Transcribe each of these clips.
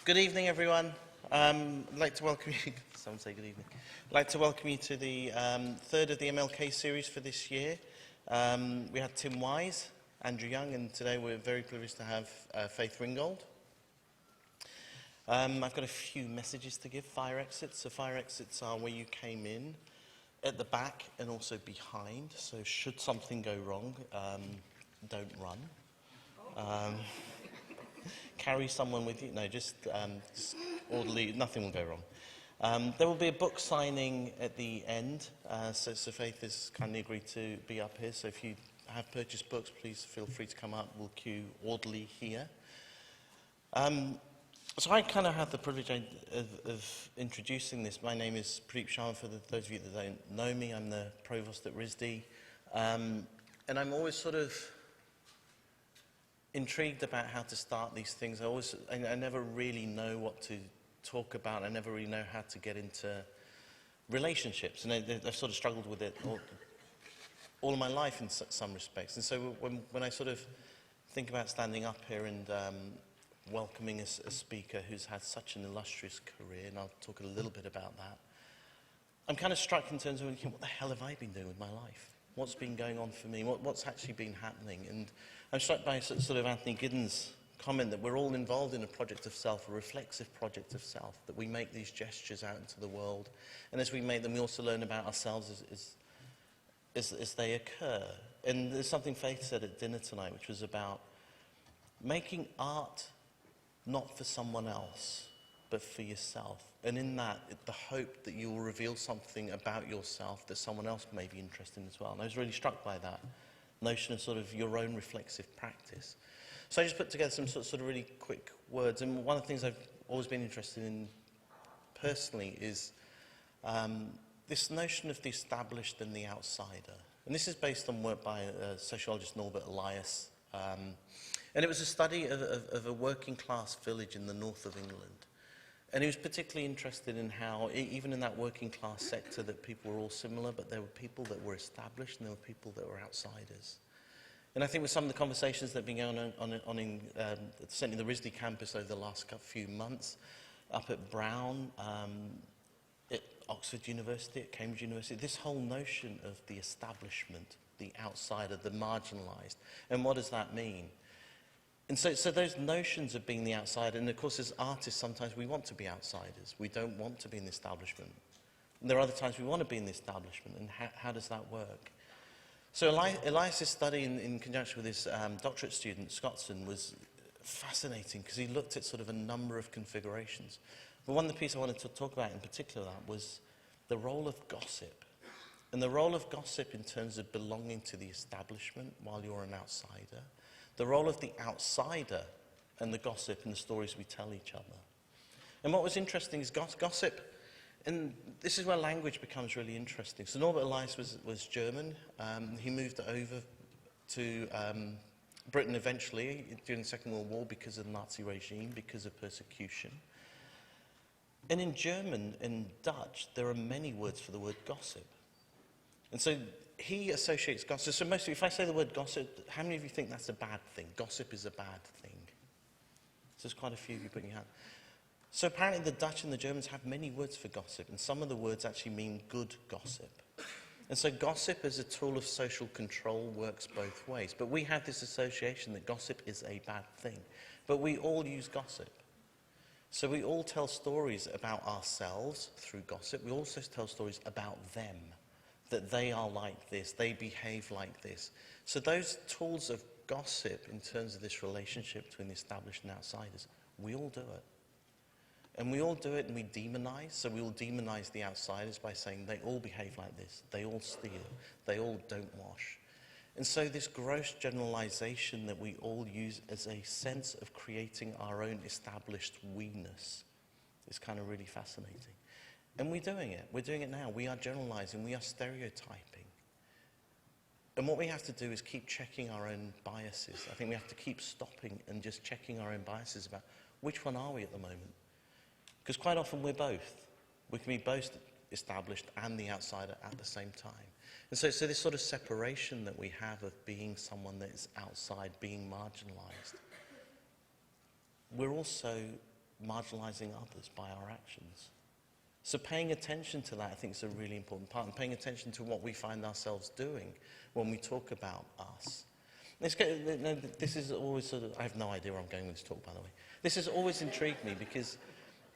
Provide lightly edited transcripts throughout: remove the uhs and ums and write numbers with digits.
Good evening, everyone. I'd like to welcome you. Someone say good evening. I'd like to welcome you to the third of the MLK series for this year. We had Tim Wise, Andrew Young, and today we're very privileged to have Faith Ringgold. I've got a few messages to give. Fire exits. So fire exits are where you came in, at the back and also behind. So should something go wrong, don't run. Carry someone with you. No, just orderly. Nothing will go wrong. There will be a book signing at the end. So Faith has kindly agreed to be up here. So if you have purchased books, please feel free to come up. We'll queue orderly here. So I kind of had the privilege of introducing this. My name is Pradeep Sharma. For those of you that don't know me, I'm the provost at RISD. And I'm always sort of intrigued about how to start these things. I never really know what to talk about. I never really know how to get into relationships. And I've sort of struggled with it all of my life in some respects. And so when I sort of think about standing up here and welcoming a speaker who's had such an illustrious career, and I'll talk a little bit about that, I'm kind of struck in terms of thinking, what the hell have I been doing with my life? What's been going on for me? What's actually been happening? And I'm struck by sort of Anthony Giddens' comment that we're all involved in a project of self, a reflexive project of self, that we make these gestures out into the world. And as we make them, we also learn about ourselves as they occur. And there's something Faith said at dinner tonight, which was about making art not for someone else, but for yourself. And in that, the hope that you will reveal something about yourself that someone else may be interested in as well. And I was really struck by that notion of sort of your own reflexive practice. So I just put together some sort of really quick words. And one of the things I've always been interested in personally is this notion of the established and the outsider. And this is based on work by sociologist Norbert Elias. And it was a study of a working class village in the north of England. And he was particularly interested in how, even in that working class sector, that people were all similar, but there were people that were established and there were people that were outsiders. And I think with some of the conversations that have been going on in certainly the RISD campus over the last few months, up at Brown, at Oxford University, at Cambridge University, this whole notion of the establishment, the outsider, the marginalised, and what does that mean? And so those notions of being the outsider, and of course as artists sometimes we want to be outsiders. We don't want to be in the establishment. And there are other times we want to be in the establishment, and how does that work? So Elias' study in conjunction with his doctorate student, Scottson, was fascinating because he looked at sort of a number of configurations. But one of the pieces I wanted to talk about in particular was the role of gossip. And the role of gossip in terms of belonging to the establishment while you're an outsider. The role of the outsider and the gossip and the stories we tell each other. And what was interesting is gossip, and this is where language becomes really interesting. So Norbert Elias was German. He moved over to Britain eventually during the Second World War because of the Nazi regime, because of persecution. And in German and Dutch, there are many words for the word gossip. And so he associates gossip. So mostly, if I say the word gossip, how many of you think that's a bad thing? Gossip is a bad thing. So there's quite a few of you putting your hand. So apparently the Dutch and the Germans have many words for gossip, and some of the words actually mean good gossip. And so gossip as a tool of social control works both ways. But we have this association that gossip is a bad thing. But we all use gossip. So we all tell stories about ourselves through gossip. We also tell stories about them. That they are like this, they behave like this. So those tools of gossip in terms of this relationship between the established and outsiders, we all do it. And we all do it and we demonize. So we all demonize the outsiders by saying they all behave like this, they all steal, they all don't wash. And so this gross generalization that we all use as a sense of creating our own established we-ness is kind of really fascinating. And we're doing it. We're doing it now. We are generalizing. We are stereotyping. And what we have to do is keep checking our own biases. I think we have to keep stopping and just checking our own biases about which one are we at the moment. Because quite often we're both. We can be both established and the outsider at the same time. And so this sort of separation that we have of being someone that is outside, being marginalized, we're also marginalizing others by our actions. So paying attention to that, I think, is a really important part, and paying attention to what we find ourselves doing when we talk about us. This is always sort of, I have no idea where I'm going with this talk, by the way. This has always intrigued me because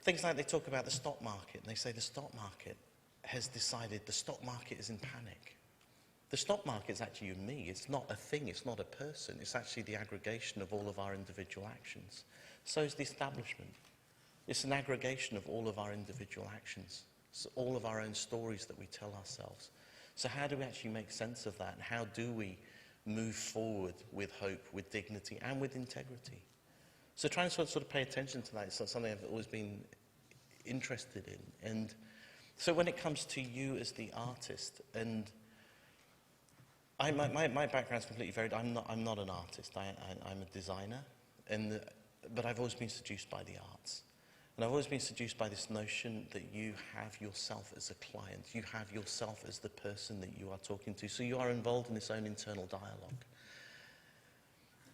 things like they talk about the stock market, and they say the stock market has decided the stock market is in panic. The stock market is actually you and me. It's not a thing, it's not a person. It's actually the aggregation of all of our individual actions. So is the establishment. It's an aggregation of all of our individual actions. It's all of our own stories that we tell ourselves. So how do we actually make sense of that? And how do we move forward with hope, with dignity, and with integrity? So trying to sort of pay attention to that is something I've always been interested in. And so when it comes to you as the artist, and my background's completely varied. I'm not an artist. I'm a designer, but I've always been seduced by the arts. And I've always been seduced by this notion that you have yourself as a client. You have yourself as the person that you are talking to. So you are involved in this own internal dialogue.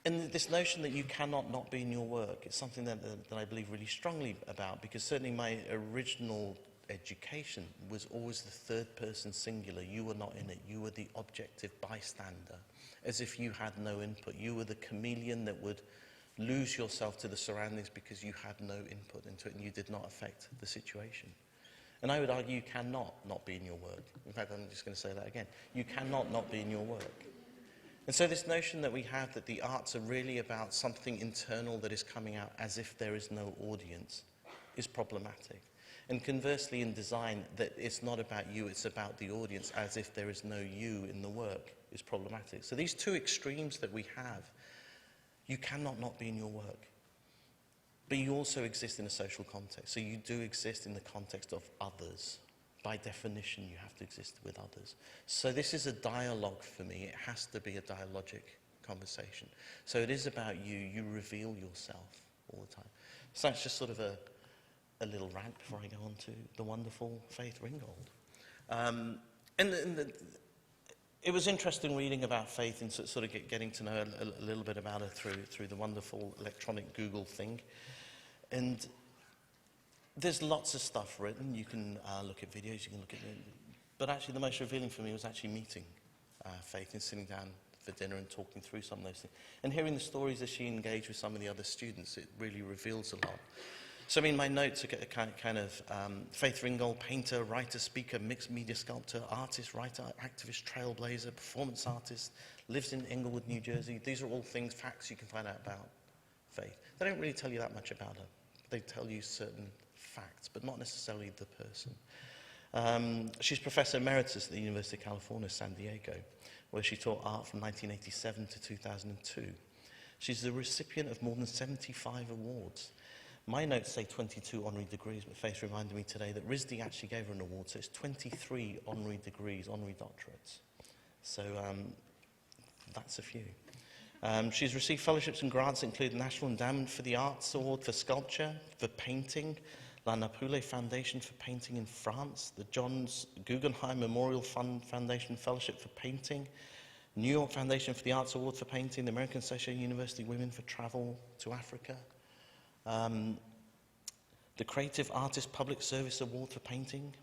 And this notion that you cannot not be in your work is something that I believe really strongly about, because certainly my original education was always the third person singular. You were not in it. You were the objective bystander, as if you had no input. You were the chameleon that would lose yourself to the surroundings because you had no input into it and you did not affect the situation. And I would argue you cannot not be in your work. In fact, I'm just going to say that again. You cannot not be in your work. And so this notion that we have that the arts are really about something internal that is coming out as if there is no audience is problematic. And conversely in design, that it's not about you, it's about the audience as if there is no you in the work is problematic. So these two extremes that we have, you cannot not be in your work. But you also exist in a social context. So you do exist in the context of others. By definition, you have to exist with others. So this is a dialogue for me. It has to be a dialogic conversation. So it is about you. You reveal yourself all the time. So that's just sort of a little rant before I go on to the wonderful Faith Ringgold. It was interesting reading about Faith and sort of getting to know a little bit about her through the wonderful electronic Google thing. And there's lots of stuff written. You can look at videos, you can look at it. But actually the most revealing for me was actually meeting Faith and sitting down for dinner and talking through some of those things. And hearing the stories as she engaged with some of the other students, it really reveals a lot. So, I mean, my notes are kind of Faith Ringgold, painter, writer, speaker, mixed media sculptor, artist, writer, activist, trailblazer, performance artist, lives in Englewood, New Jersey. These are all things, facts you can find out about Faith. They don't really tell you that much about her. They tell you certain facts, but not necessarily the person. She's Professor Emeritus at the University of California, San Diego, where she taught art from 1987 to 2002. She's the recipient of more than 75 awards. My notes say 22 honorary degrees, but Faith reminded me today that RISD actually gave her an award, so it's 23 honorary degrees, honorary doctorates. So that's a few. She's received fellowships and grants that include the National Endowment for the Arts Award for Sculpture, for Painting, La Napoule Foundation for Painting in France, the Johns Guggenheim Memorial Fund Foundation Fellowship for Painting, New York Foundation for the Arts Award for Painting, the American Association of University Women for Travel to Africa, the Creative Artist Public Service Award for Painting.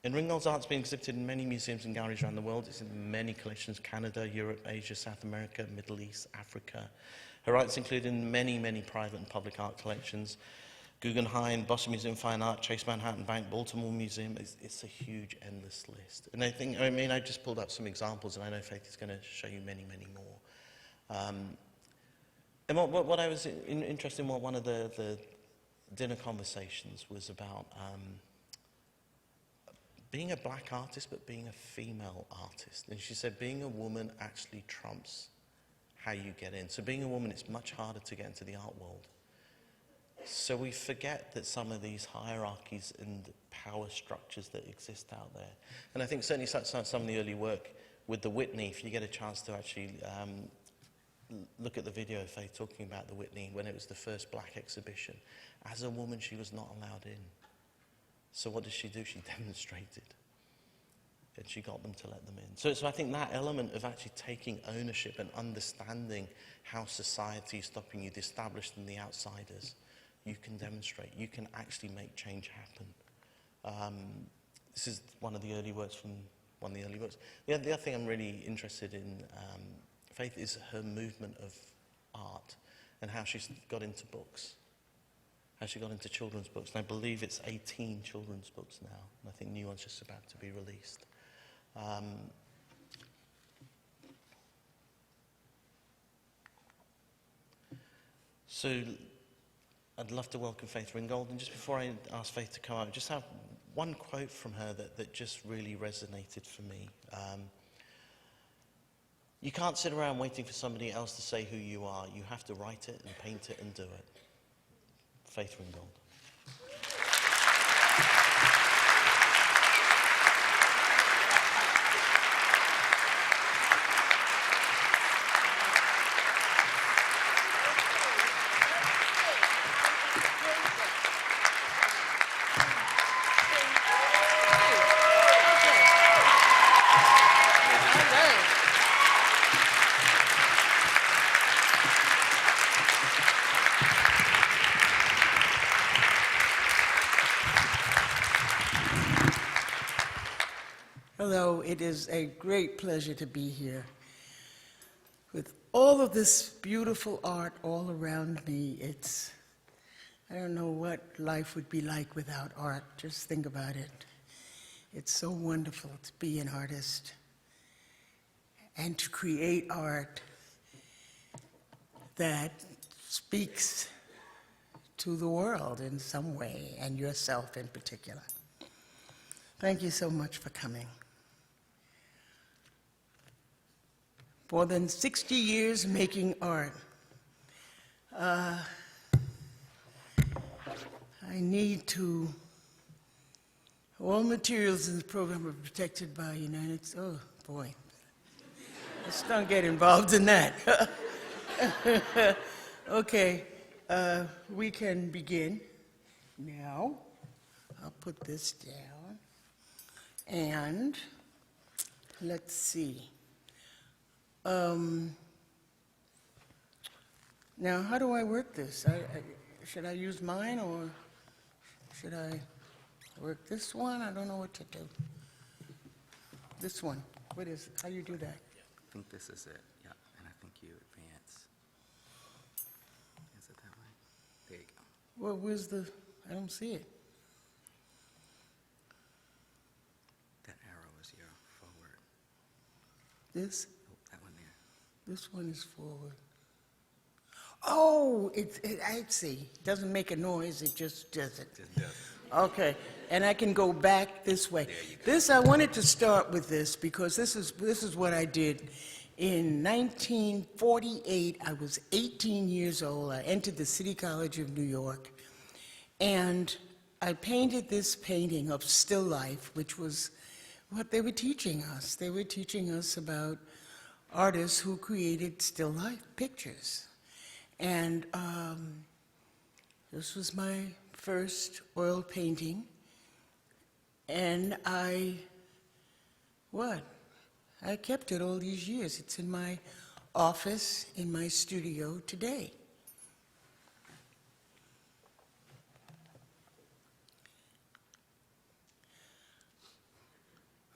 And Ringgold's art's been exhibited in many museums and galleries around the world. It's in many collections: Canada, Europe, Asia, South America, Middle East, Africa. Her art's included in many, many private and public art collections: Guggenheim, Boston Museum of Fine Art, Chase Manhattan Bank, Baltimore Museum. It's a huge, endless list. And I just pulled up some examples, and I know Faith is going to show you many, many more. And what I was interested in, what one of the dinner conversations was about being a black artist, but being a female artist. And she said being a woman actually trumps how you get in. So being a woman, it's much harder to get into the art world. So we forget that some of these hierarchies and power structures that exist out there. And I think certainly some of the early work with the Whitney, if you get a chance to actually look at the video of Faith talking about the Whitney when it was the first black exhibition. As a woman, she was not allowed in. So what did she do? She demonstrated. And she got them to let them in. So I think that element of actually taking ownership and understanding how society is stopping you, the established and the outsiders, you can demonstrate, you can actually make change happen. This is one of the early works from one of the early books. The other thing I'm really interested in, Faith, is her movement of art and how she's got into books, how she got into children's books. And I believe it's 18 children's books now, and I think new one's just about to be released. So I'd love to welcome Faith Ringgold, and just before I ask Faith to come up, just have one quote from her that just really resonated for me. You can't sit around waiting for somebody else to say who you are. You have to write it and paint it and do it. Faith Ringgold. Hello, it is a great pleasure to be here. With all of this beautiful art all around me, I don't know what life would be like without art. Just think about it. It's so wonderful to be an artist and to create art that speaks to the world in some way, and yourself in particular. Thank you so much for coming. More than 60 years making art. I need to, all materials in the program are protected by United States. Oh boy, let's not get involved in that. Okay, we can begin now. I'll put this down. And let's see. Now, how do I work this? Should I use mine, or should I work this one? I don't know what to do. This one. What is it? How do you do that? I think this is it, yeah, and I think you advance. Is it that way? There you go. Well, where's the, I don't see it. That arrow is your forward. This? Oh, that one there. This one is forward. Oh, I see. It doesn't make a noise, it just does it. Just does it. Okay, and I can go back this way. There you go. This, I wanted to start with this because this is what I did. In 1948, I was 18 years old. I entered the City College of New York, and I painted this painting of still life, which was what they were teaching us. They were teaching us about artists who created still life pictures. And this was my first oil painting, and I kept it all these years. It's in my office, in my studio today.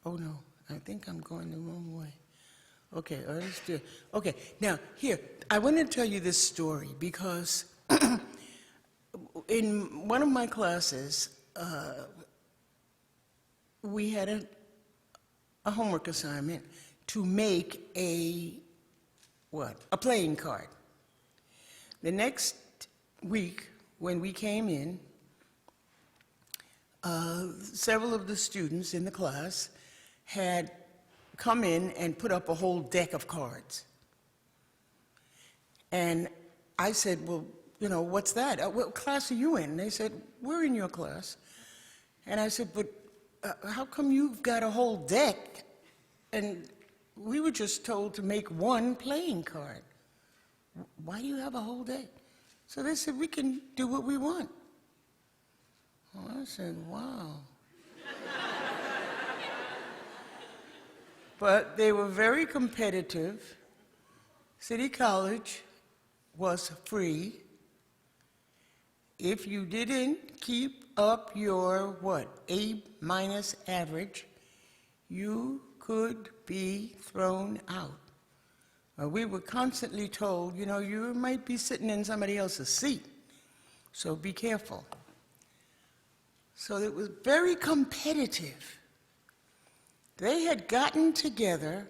Oh no, I think I'm going the wrong way. Okay, let's do it. Okay, now here, I want to tell you this story because in one of my classes, we had a homework assignment to make a playing card. The next week, when we came in, several of the students in the class had come in and put up a whole deck of cards. And I said, well, you know, what's that? What class are you in? And they said, we're in your class. And I said, but how come you've got a whole deck? And we were just told to make one playing card. Why do you have a whole deck? So they said, we can do what we want. Well, I said, wow. But they were very competitive. City College was free. if you didn't keep up your, what, A- average, you could be thrown out. We were constantly told, you know, you might be sitting in somebody else's seat, so be careful. So it was very competitive. They had gotten together,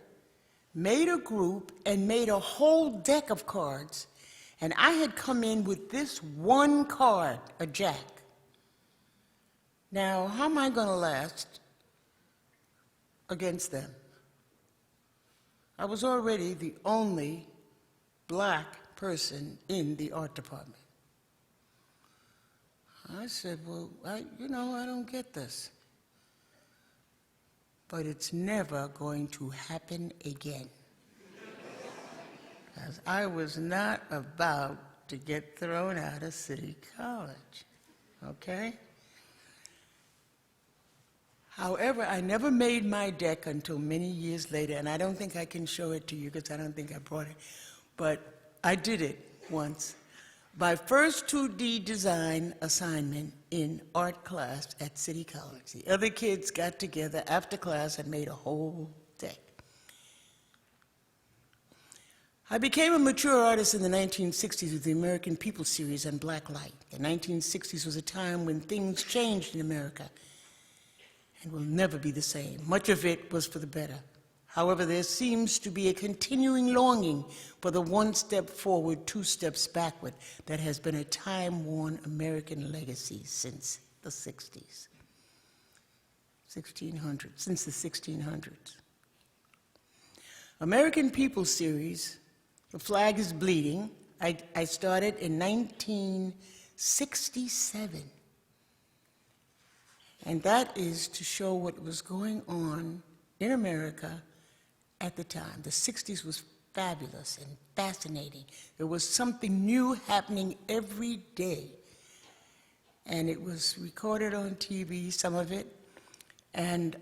made a group, and made a whole deck of cards, and I had come in with this one card, a jack. Now, how am I going to last against them? I was already the only black person in the art department. I said, well, I don't get this. But it's never going to happen again. Because I was not about to get thrown out of City College, okay? However, I never made my deck until many years later, and I don't think I can show it to you because I don't think I brought it, but I did it once. My first 2D design assignment in art class at City College. The other kids got together after class and made a whole deck. I became a mature artist in the 1960s with the American People Series and Black Light. The 1960s was a time when things changed in America and will never be the same. Much of it was for the better. However, there seems to be a continuing longing for the one step forward, two steps backward that has been a time-worn American legacy since the 60s. Since the 1600s. American People Series, The Flag is Bleeding, I started in 1967. And that is to show what was going on in America at the time. The 60s was fabulous and fascinating. There was something new happening every day. And it was recorded on TV, some of it. And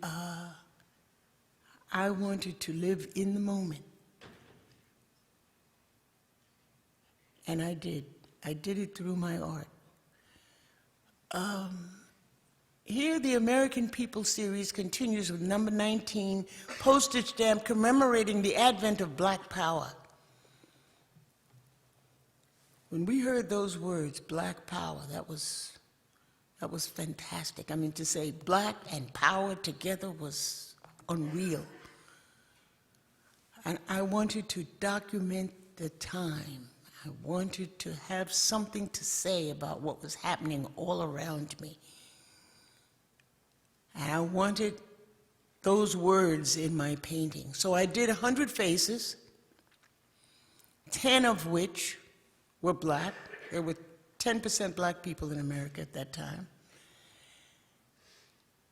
I wanted to live in the moment. And I did. I did it through my art. Here, the American People Series continues with number 19, postage stamp commemorating the advent of Black Power. When we heard those words, Black Power, that was fantastic. I mean, to say black and power together was unreal. And I wanted to document the time. I wanted to have something to say about what was happening all around me. And I wanted those words in my painting. So I did 100 faces, 10 of which were black. There were 10% black people in America at that time.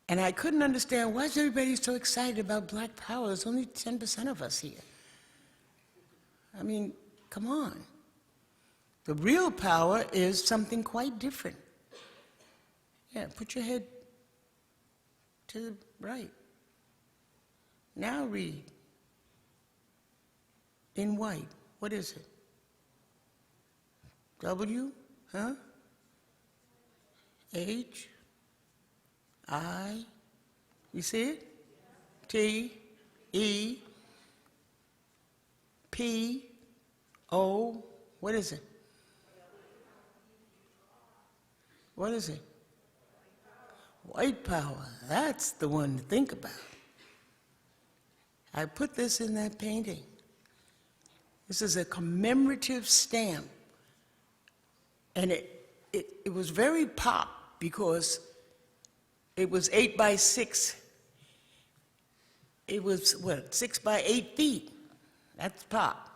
And I couldn't understand, why is everybody so excited about Black Power? There's only 10% of us here. I mean, come on. The real power is something quite different. Yeah, put your head to the right. Now read. In white, what is it? W, huh? H, I, you see it? T, E, P, O, what is it? What is it? White power, that's the one to think about. I put this in that painting. This is a commemorative stamp. And it was very pop because it was 8 by 6. It was, what, 6 by 8 feet. That's pop.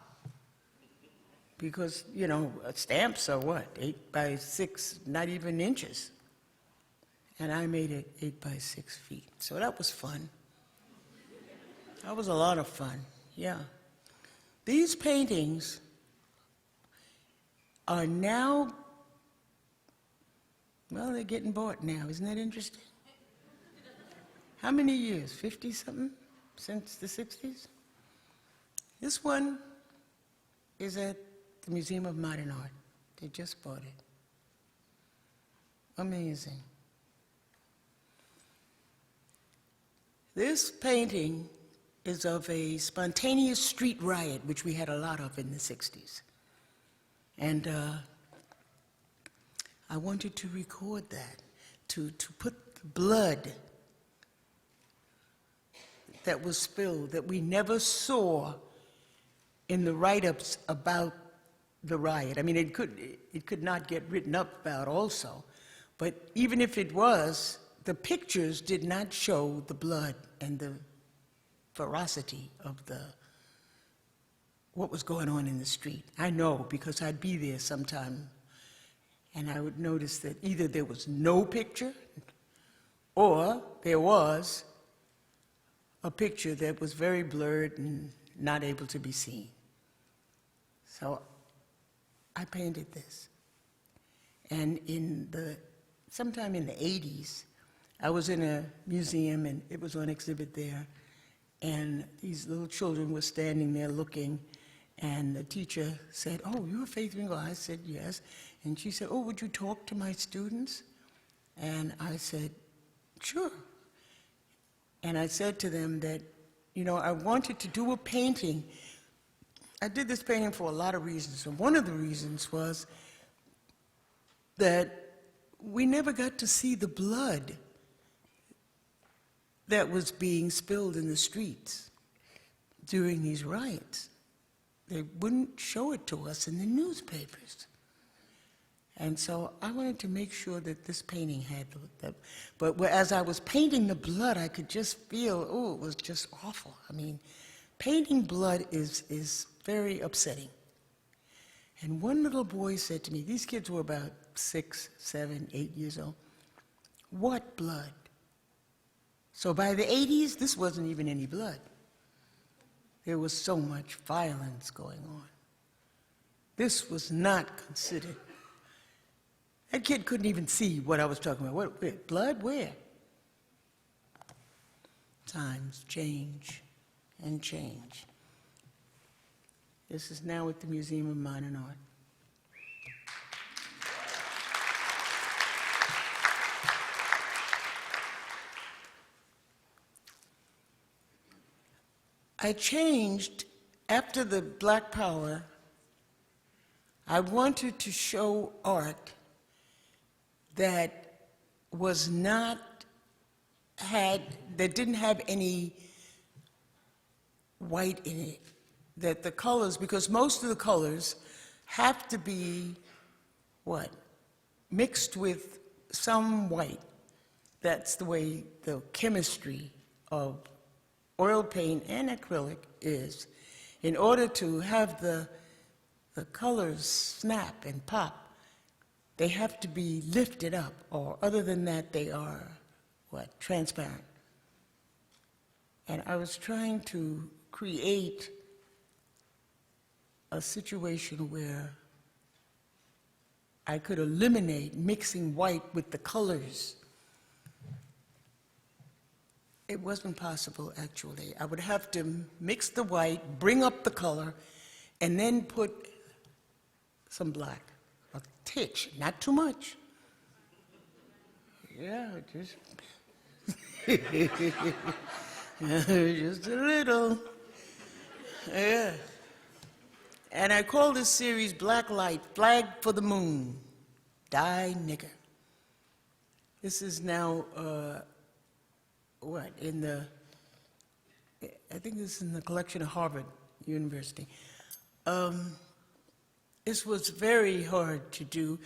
Because, you know, stamps are what, 8 by 6, not even inches. And I made it 8 by 6 feet. So that was fun. That was a lot of fun, yeah. These paintings are now, well, they're getting bought now. Isn't that interesting? How many years? 50-something since the 60s? This one is at the Museum of Modern Art. They just bought it. Amazing. This painting is of a spontaneous street riot, which we had a lot of in the 60s. And I wanted to record that, to put the blood that was spilled, that we never saw in the write-ups about the riot. I mean, it could not get written up about also, but even if it was, the pictures did not show the blood and the ferocity of what was going on in the street. I know because I'd be there sometime, and I would notice that either there was no picture or there was a picture that was very blurred and not able to be seen. So I painted this. And sometime in the 80s, I was in a museum and it was on exhibit there, and these little children were standing there looking, and the teacher said, "Oh, you're Faith Ringgold?" I said, "Yes." And she said, "Oh, would you talk to my students?" And I said, "Sure." And I said to them that, I wanted to do a painting. I did this painting for a lot of reasons, and one of the reasons was that we never got to see the blood that was being spilled in the streets during these riots. They wouldn't show it to us in the newspapers. And so I wanted to make sure that this painting had that. But as I was painting the blood, I could just feel, it was just awful. I mean, painting blood is very upsetting. And one little boy said to me, these kids were about 6, 7, 8 years old, "What blood?" So by the 80s, this wasn't even any blood. There was so much violence going on. This was not considered. That kid couldn't even see what I was talking about. What, blood? Where? Times change and change. This is now at the Museum of Modern Art. I changed, after the Black Power, I wanted to show art that that didn't have any white in it, that the colors, because most of the colors have to be, mixed with some white. That's the way the chemistry of oil paint and acrylic is. In order to have the colors snap and pop, they have to be lifted up, or other than that, they are, transparent. And I was trying to create a situation where I could eliminate mixing white with the colors. It wasn't possible, actually. I would have to mix the white, bring up the color, and then put some black. A titch, not too much. Yeah, just just a little. Yeah. And I call this series Black Light, Flag for the Moon, Die Nigger. This is now, I think this is in the collection of Harvard University. This was very hard to do.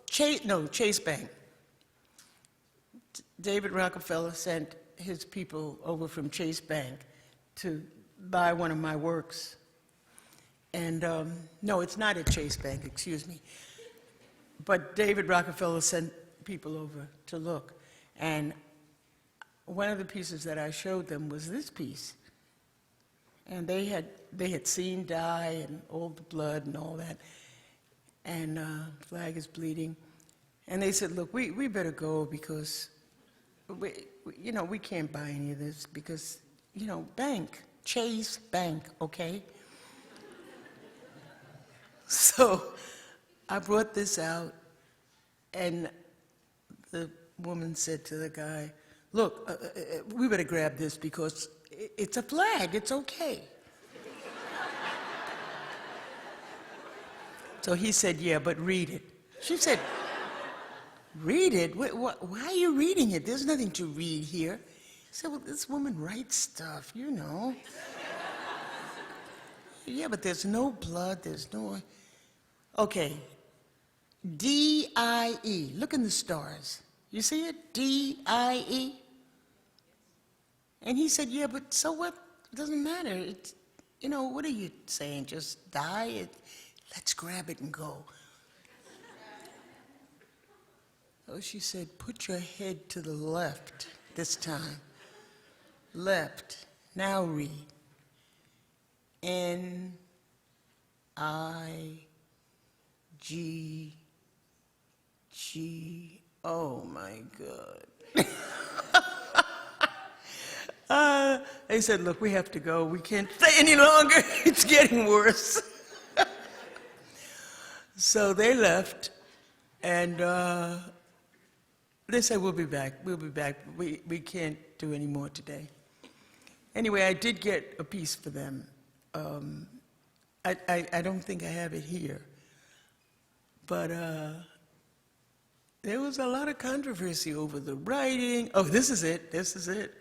Chase Bank. David Rockefeller sent his people over from Chase Bank to buy one of my works. And no, it's not at Chase Bank, excuse me. But David Rockefeller sent people over to look. And one of the pieces that I showed them was this piece. And they had seen dye and all the blood and all that. And flag is bleeding. And they said, look, we better go because we can't buy any of this because, bank, Chase Bank, okay? So I brought this out, and the woman said to the guy, look, we better grab this because it's a flag, it's okay. So he said, yeah, but read it. She said, read it? Why are you reading it? There's nothing to read here. He said, well, this woman writes stuff, you know. Yeah, but there's no blood, there's no... Okay, D-I-E, look in the stars. You see it? D-I-E? And he said, yeah, but so what? It doesn't matter. It's, you know, what are you saying? Just die? Let's grab it and go. So she said, put your head to the left this time. Left. Now read. N-I-G-G. Oh, my God. They said, look, we have to go. We can't stay any longer. It's getting worse. So they left, and they said, we'll be back. We'll be back. We can't do any more today. Anyway, I did get a piece for them. I don't think I have it here. But there was a lot of controversy over the writing. Oh, this is it. This is it.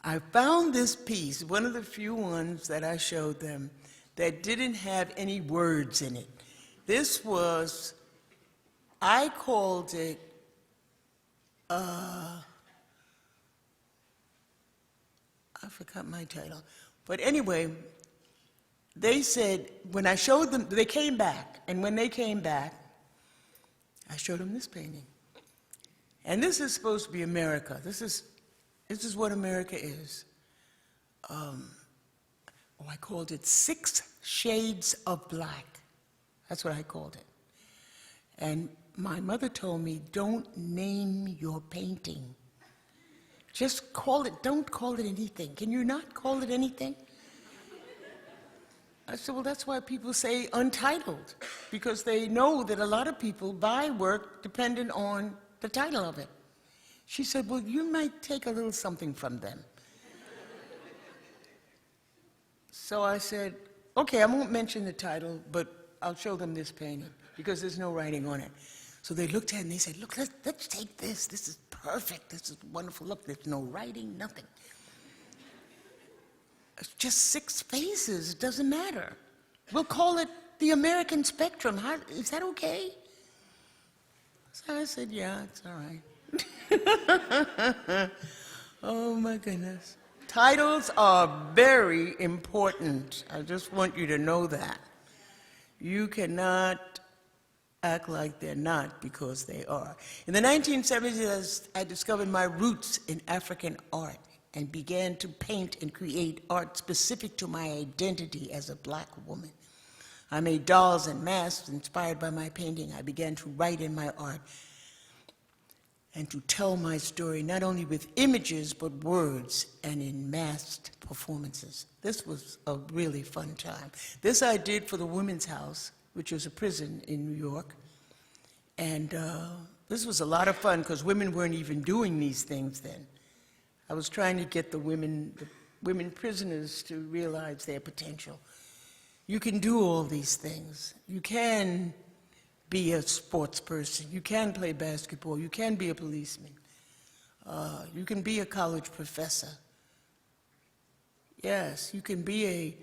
I found this piece, one of the few ones that I showed them, that didn't have any words in it. This was, I called it, I forgot my title. But anyway, they said, when I showed them, they came back. And when they came back, I showed them this painting. And this is supposed to be America. This is what America is. I called it 6 Shades of Black. That's what I called it. And my mother told me, don't name your painting. Just call it, don't call it anything. Can you not call it anything? I said, well, that's why people say Untitled, because they know that a lot of people buy work dependent on the title of it. She said, well, you might take a little something from them. So I said, okay, I won't mention the title, but I'll show them this painting, because there's no writing on it. So they looked at it and they said, look, let's take this. This is perfect. This is wonderful. Look, there's no writing, nothing. It's just 6 faces. It doesn't matter. We'll call it the American spectrum. Is that okay? So I said, yeah, it's all right. Oh, my goodness. Titles are very important. I just want you to know that. You cannot act like they're not, because they are. In the 1970s, I discovered my roots in African art and began to paint and create art specific to my identity as a Black woman. I made dolls and masks inspired by my painting. I began to write in my art and to tell my story not only with images but words and in masked performances. This was a really fun time. This I did for the Women's House, which was a prison in New York. And this was a lot of fun because women weren't even doing these things then. I was trying to get the women prisoners to realize their potential. You can do all these things. You can be a sports person. You can play basketball. You can be a policeman. You can be a college professor. Yes, you can be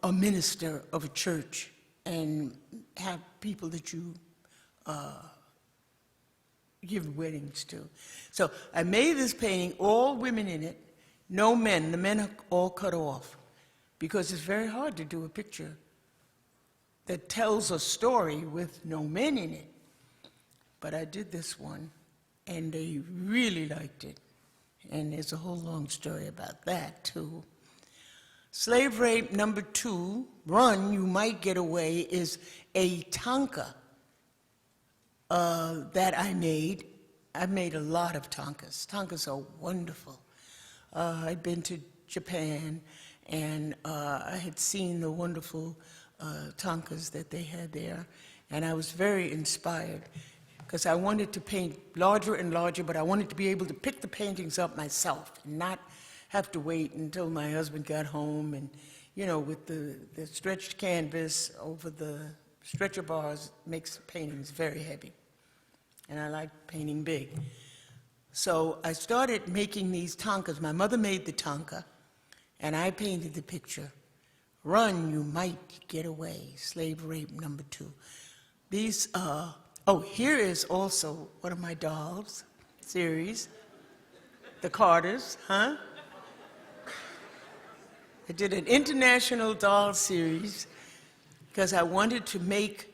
a minister of a church and have people that you give weddings to. So I made this painting, all women in it, no men. The men are all cut off because it's very hard to do a picture that tells a story with no men in it. But I did this one, and they really liked it. And there's a whole long story about that, too. Slave rape number 2, Run, You Might Get Away, is a tanka that I made. I made a lot of tankas. Tankas are wonderful. I'd been to Japan, and I had seen the wonderful tankas that they had there, and I was very inspired. because I wanted to paint larger and larger, but I wanted to be able to pick the paintings up myself and not have to wait until my husband got home and, you know, with the stretched canvas over the stretcher bars makes paintings very heavy. And I like painting big. So I started making these tonkas. My mother made the tonka, and I painted the picture. Run, you might get away, slave rape #2. These, oh, here is also one of my dolls series, the Carters, huh? I did an international doll series because I wanted to make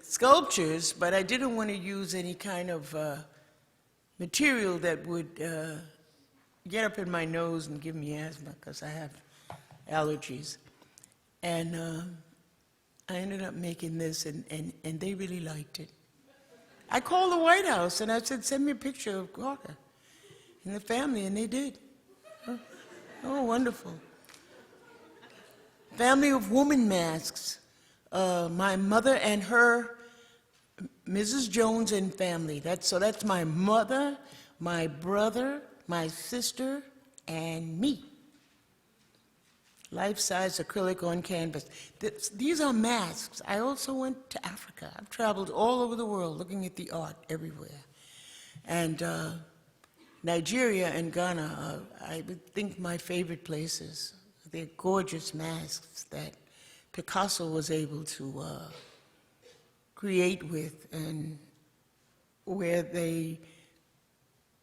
sculptures, but I didn't want to use any kind of material that would get up in my nose and give me asthma because I have allergies. And I ended up making this, and they really liked it. I called the White House, and I said, send me a picture of Carter and the family, and they did. Oh, wonderful. Family of woman masks. My mother and her, Mrs. Jones and family. So that's my mother, my brother, my sister, and me. Life-size acrylic on canvas. These are masks. I also went to Africa. I've traveled all over the world looking at the art everywhere. And Nigeria and Ghana are, I would think, my favorite places. They're gorgeous masks that Picasso was able to create with, and where they,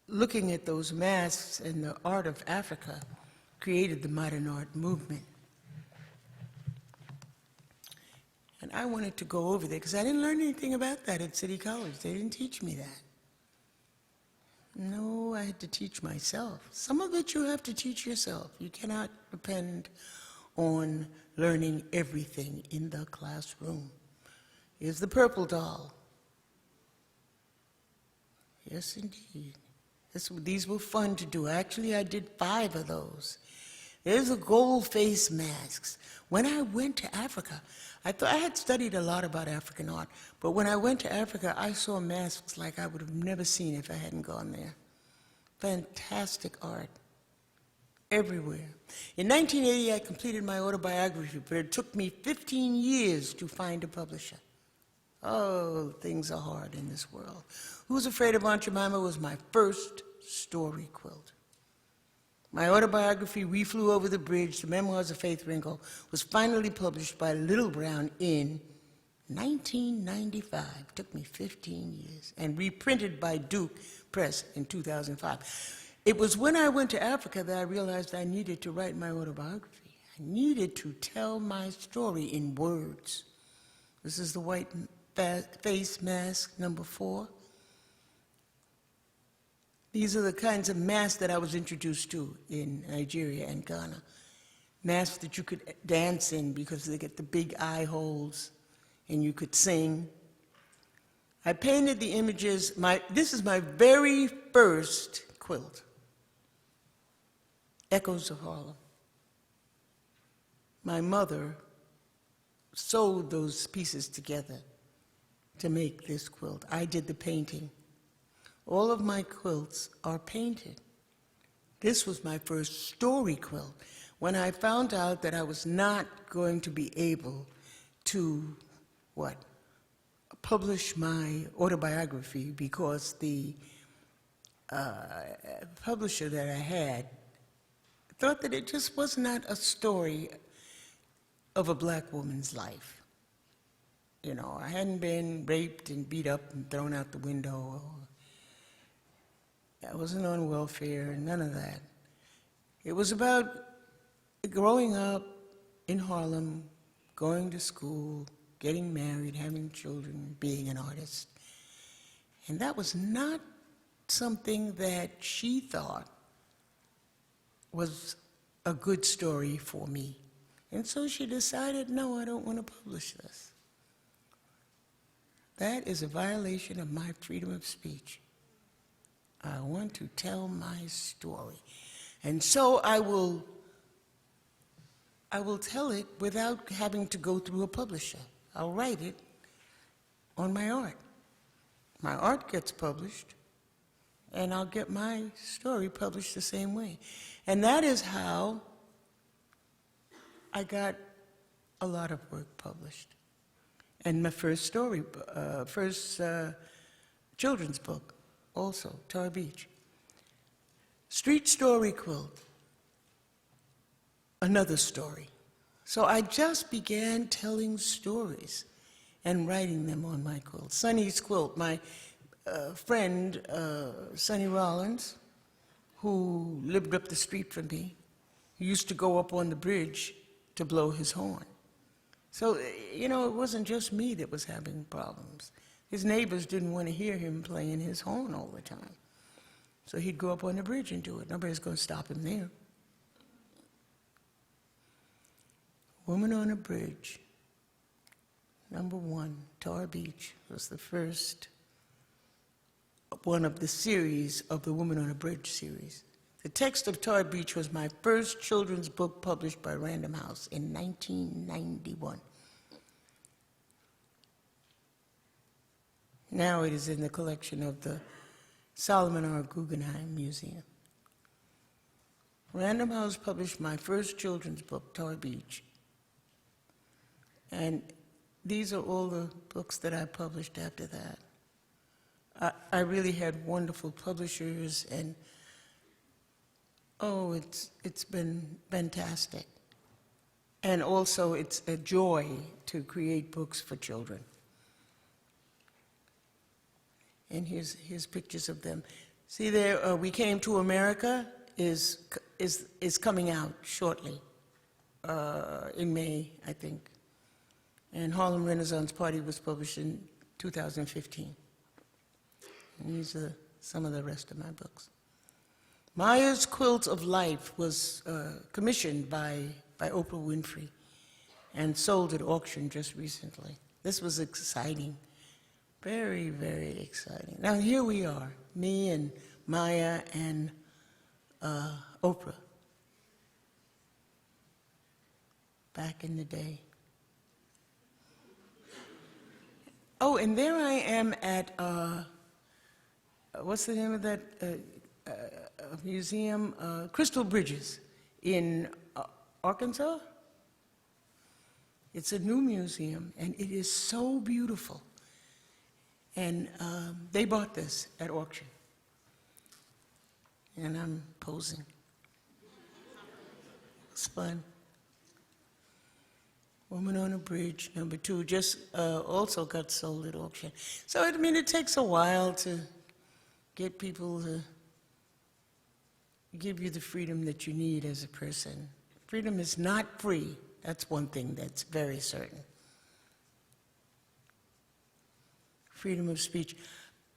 looking at those masks and the art of Africa, created the modern art movement. And I wanted to go over there because I didn't learn anything about that at City College. They didn't teach me that. No, I had to teach myself. Some of it you have to teach yourself. You cannot depend on learning everything in the classroom. Here's the purple doll. Yes, indeed. These were fun to do. Actually, I did 5 of those. There's the gold face masks. When I went to Africa, I thought I had studied a lot about African art, but when I went to Africa, I saw masks like I would have never seen if I hadn't gone there. Fantastic art everywhere. In 1980, I completed my autobiography, but it took me 15 years to find a publisher. Oh, things are hard in this world. Who's Afraid of Aunt Jemima was my first story quilt. My autobiography, We Flew Over the Bridge, The Memoirs of Faith Ringgold, was finally published by Little Brown in 1995. It took me 15 years, and reprinted by Duke Press in 2005. It was when I went to Africa that I realized I needed to write my autobiography. I needed to tell my story in words. This is the white face mask, #4. These are the kinds of masks that I was introduced to in Nigeria and Ghana. Masks that you could dance in because they get the big eye holes and you could sing. I painted the images. This is my very first quilt, Echoes of Harlem. My mother sewed those pieces together to make this quilt. I did the painting. All of my quilts are painted. This was my first story quilt. When I found out that I was not going to be able to, publish my autobiography because the publisher that I had thought that it just was not a story of a black woman's life. You know, I hadn't been raped and beat up and thrown out the window. I wasn't on welfare, none of that. It was about growing up in Harlem, going to school, getting married, having children, being an artist. And that was not something that she thought was a good story for me. And so she decided, no, I don't want to publish this. That is a violation of my freedom of speech. I want to tell my story. And so I will tell it without having to go through a publisher. I'll write it on my art. my art gets published, and I'll get my story published the same way. And that is how I got a lot of work published. And my first children's book, also, Tar Beach. Street Story Quilt, another story. So I just began telling stories and writing them on my quilt. Sonny's quilt, my friend, Sonny Rollins, who lived up the street from me, he used to go up on the bridge to blow his horn. So, you know, it wasn't just me that was having problems. His neighbors didn't want to hear him playing his horn all the time. So he'd go up on the bridge and do it. Nobody's going to stop him there. Woman on a Bridge, #1, Tar Beach, was the first one of the series of the Woman on a Bridge series. The text of Tar Beach was my first children's book published by Random House in 1991. Now it is in the collection of the Solomon R. Guggenheim Museum. Random House published my first children's book, Tar Beach. And these are all the books that I published after that. I really had wonderful publishers, and oh, it's been fantastic. And also, it's a joy to create books for children. And here's pictures of them. See there, We Came to America is coming out shortly, in May, I think. And Harlem Renaissance Party was published in 2015. And these are some of the rest of my books. Maya's Quilts of Life was commissioned by Oprah Winfrey and sold at auction just recently. This was exciting, very, very exciting. Now here we are, me and Maya and Oprah, back in the day. Oh, and there I am at, what's the name of that museum? Crystal Bridges in Arkansas. It's a new museum, and it is so beautiful. And they bought this at auction. And I'm posing. It's fun. Woman on a Bridge, #2, just also got sold at auction. So, I mean, it takes a while to get people to give you the freedom that you need as a person. Freedom is not free. That's one thing that's very certain. Freedom of speech.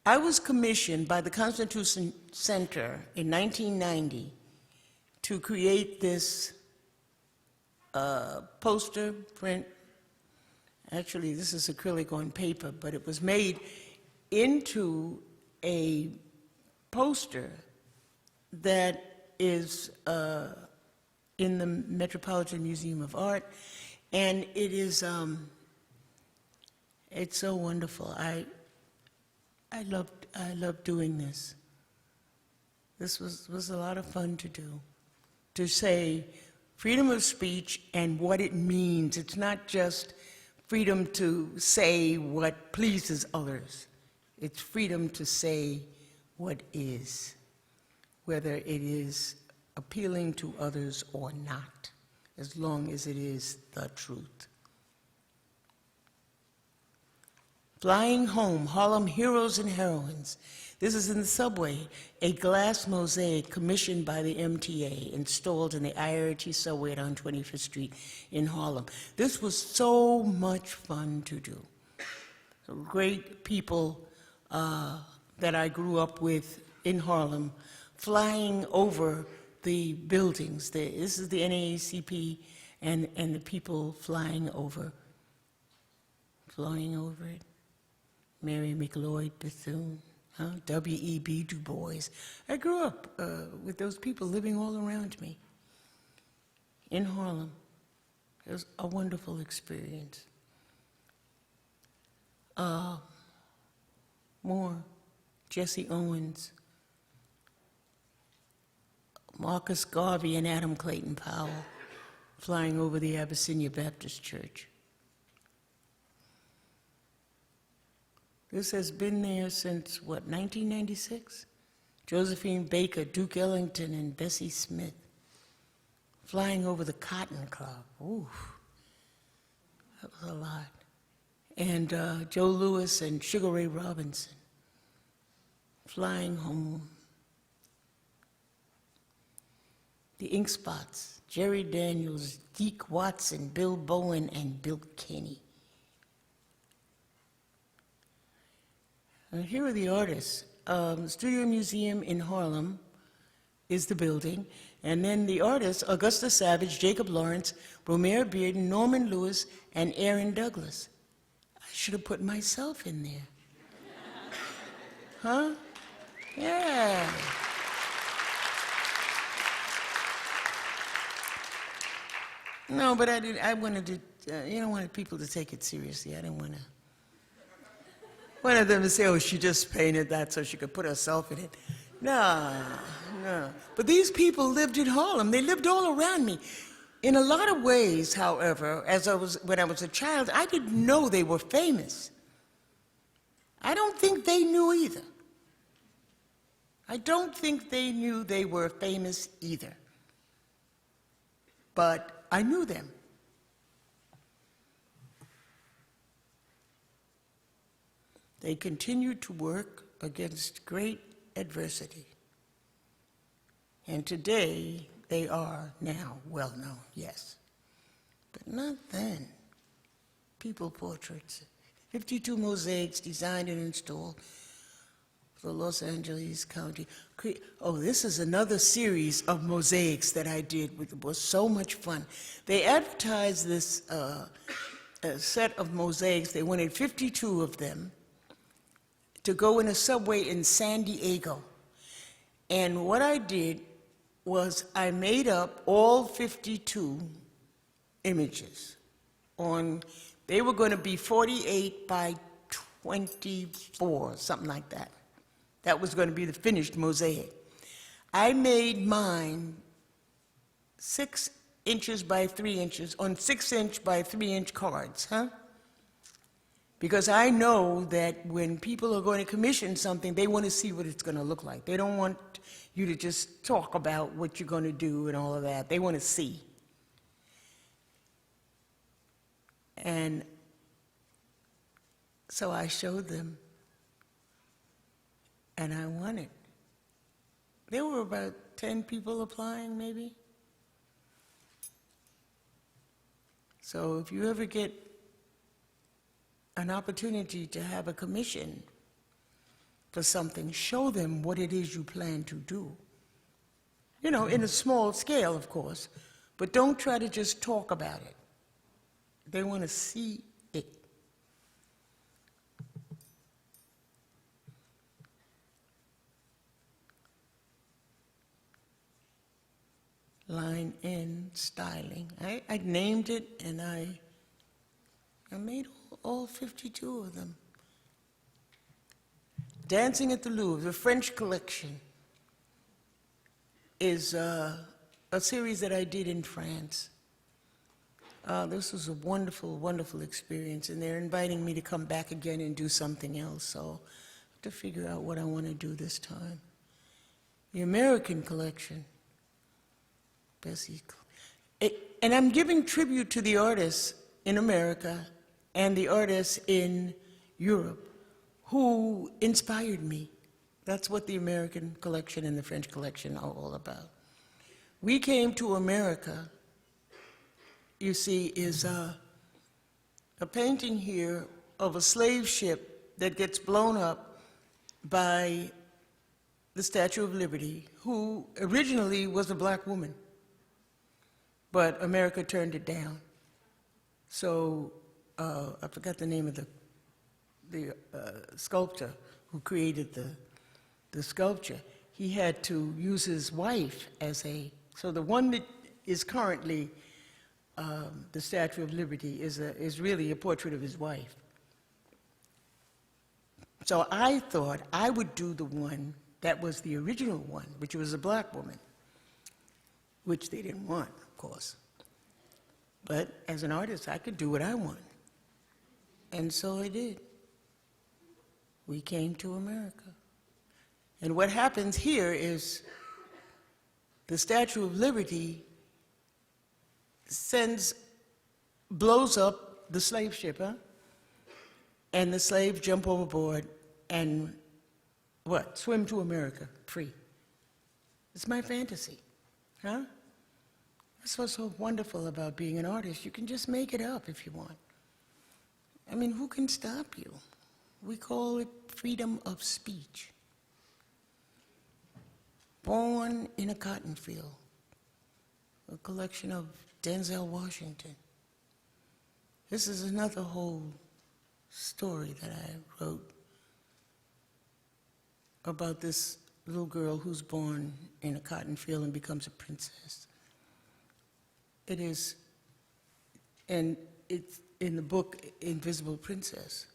I was commissioned by the Constitution Center in 1990 to create this poster print. Actually, this is acrylic on paper, but it was made into a poster that is in the Metropolitan Museum of Art, and it is it's so wonderful. I loved doing this. This was a lot of fun to do, to say freedom of speech and what it means. It's not just freedom to say what pleases others. It's freedom to say what is, whether it is appealing to others or not, as long as it is the truth. Flying Home, Harlem Heroes and Heroines. This is in the subway, a glass mosaic commissioned by the MTA, installed in the IRT subway on 25th Street in Harlem. This was so much fun to do. So great people that I grew up with in Harlem, flying over the buildings. This is the NAACP and the people flying over it. Mary McLeod Bethune. W.E.B. Du Bois. I grew up with those people living all around me in Harlem. It was a wonderful experience. more. Jesse Owens, Marcus Garvey, and Adam Clayton Powell flying over the Abyssinia Baptist Church. This has been there since, what, 1996? Josephine Baker, Duke Ellington, and Bessie Smith flying over the Cotton Club. Ooh, that was a lot. And Joe Louis and Sugar Ray Robinson flying home. The Ink Spots, Jerry Daniels, Deke Watson, Bill Bowen, and Bill Kenny. And here are the artists. Studio Museum in Harlem is the building. And then the artists, Augusta Savage, Jacob Lawrence, Romare Bearden, Norman Lewis, and Aaron Douglas. I should have put myself in there. Huh? Yeah. No, but I wanted to, you know, wanted people to take it seriously. I didn't want to. One of them to say, oh, she just painted that so she could put herself in it. No, no. But these people lived in Harlem. They lived all around me. In a lot of ways, however, when I was a child, I didn't know they were famous. I don't think they knew either. I don't think they knew they were famous either. But I knew them. They continued to work against great adversity. And today, they are now well known, yes. But not then. People portraits, 52 mosaics designed and installed for Los Angeles County. Oh, this is another series of mosaics that I did, which was so much fun. They advertised this set of mosaics. They wanted 52 of them to go in a subway in San Diego. And what I did was I made up all 52 images they were going to be 48 by 24, something like that. That was going to be the finished mosaic. I made mine 6 inches by 3 inches on 6-inch by 3-inch cards, huh? Because I know that when people are going to commission something, they want to see what it's going to look like. They don't want you to just talk about what you're going to do and all of that. They want to see. And so I showed them, and I won it. There were about 10 people applying, maybe. So if you ever get an opportunity to have a commission for something, show them what it is you plan to do. You know, in a small scale, of course, but don't try to just talk about it. They want to see it. Line in styling. I named it, and I made all 52 of them. Dancing at the Louvre, the French collection, is a series that I did in France. This was a wonderful, wonderful experience, and they're inviting me to come back again and do something else, so I have to figure out what I want to do this time. The American collection, Bessie, and I'm giving tribute to the artists in America and the artists in Europe who inspired me. That's what the American collection and the French collection are all about. We came to America, you see, is a painting here of a slave ship that gets blown up by the Statue of Liberty, who originally was a black woman, but America turned it down. So I forgot the name of the sculptor who created the sculpture. He had to use his wife as so the one that is currently the Statue of Liberty is really a portrait of his wife. So I thought I would do the one that was the original one, which was a black woman, which they didn't want, of course. But as an artist, I could do what I want. And so I did. We came to America. And what happens here is the Statue of Liberty blows up the slave ship, huh? And the slaves jump overboard and what? Swim to America, free. It's my fantasy, huh? That's what's so wonderful about being an artist. You can just make it up if you want. I mean, who can stop you? We call it freedom of speech. Born in a cotton field, a collection of Denzel Washington. This is another whole story that I wrote about this little girl who's born in a cotton field and becomes a princess. It is, and it's in the book Invisible Princess.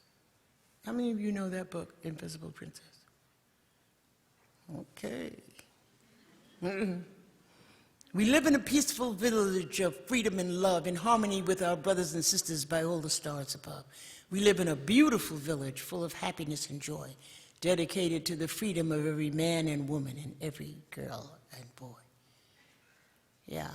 How many of you know that book, Invisible Princess? Okay. We live in a peaceful village of freedom and love, in harmony with our brothers and sisters by all the stars above. We live in a beautiful village full of happiness and joy, dedicated to the freedom of every man and woman and every girl and boy. Yeah.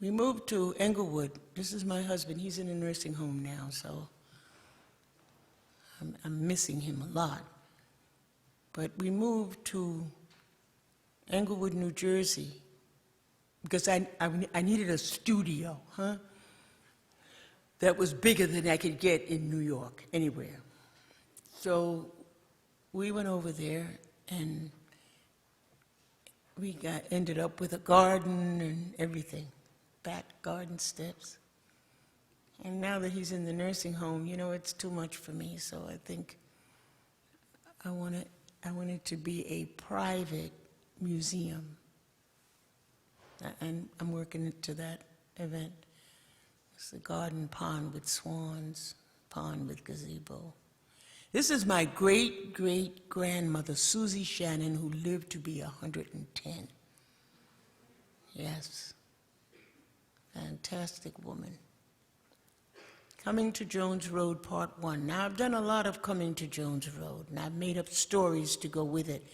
We moved to Englewood. This is my husband. He's in a nursing home now, so I'm missing him a lot. But we moved to Englewood, New Jersey, because I needed a studio, huh? That was bigger than I could get in New York, anywhere. So we went over there, and we ended up with a garden and everything, back garden steps. And now that he's in the nursing home, you know, it's too much for me, so I think I want it to be a private museum. And I'm working to that event. It's a garden pond with swans, pond with gazebo. This is my great-great-grandmother, Susie Shannon, who lived to be 110. Yes, fantastic woman. Coming to Jones Road, Part 1. Now, I've done a lot of Coming to Jones Road, and I've made up stories to go with it,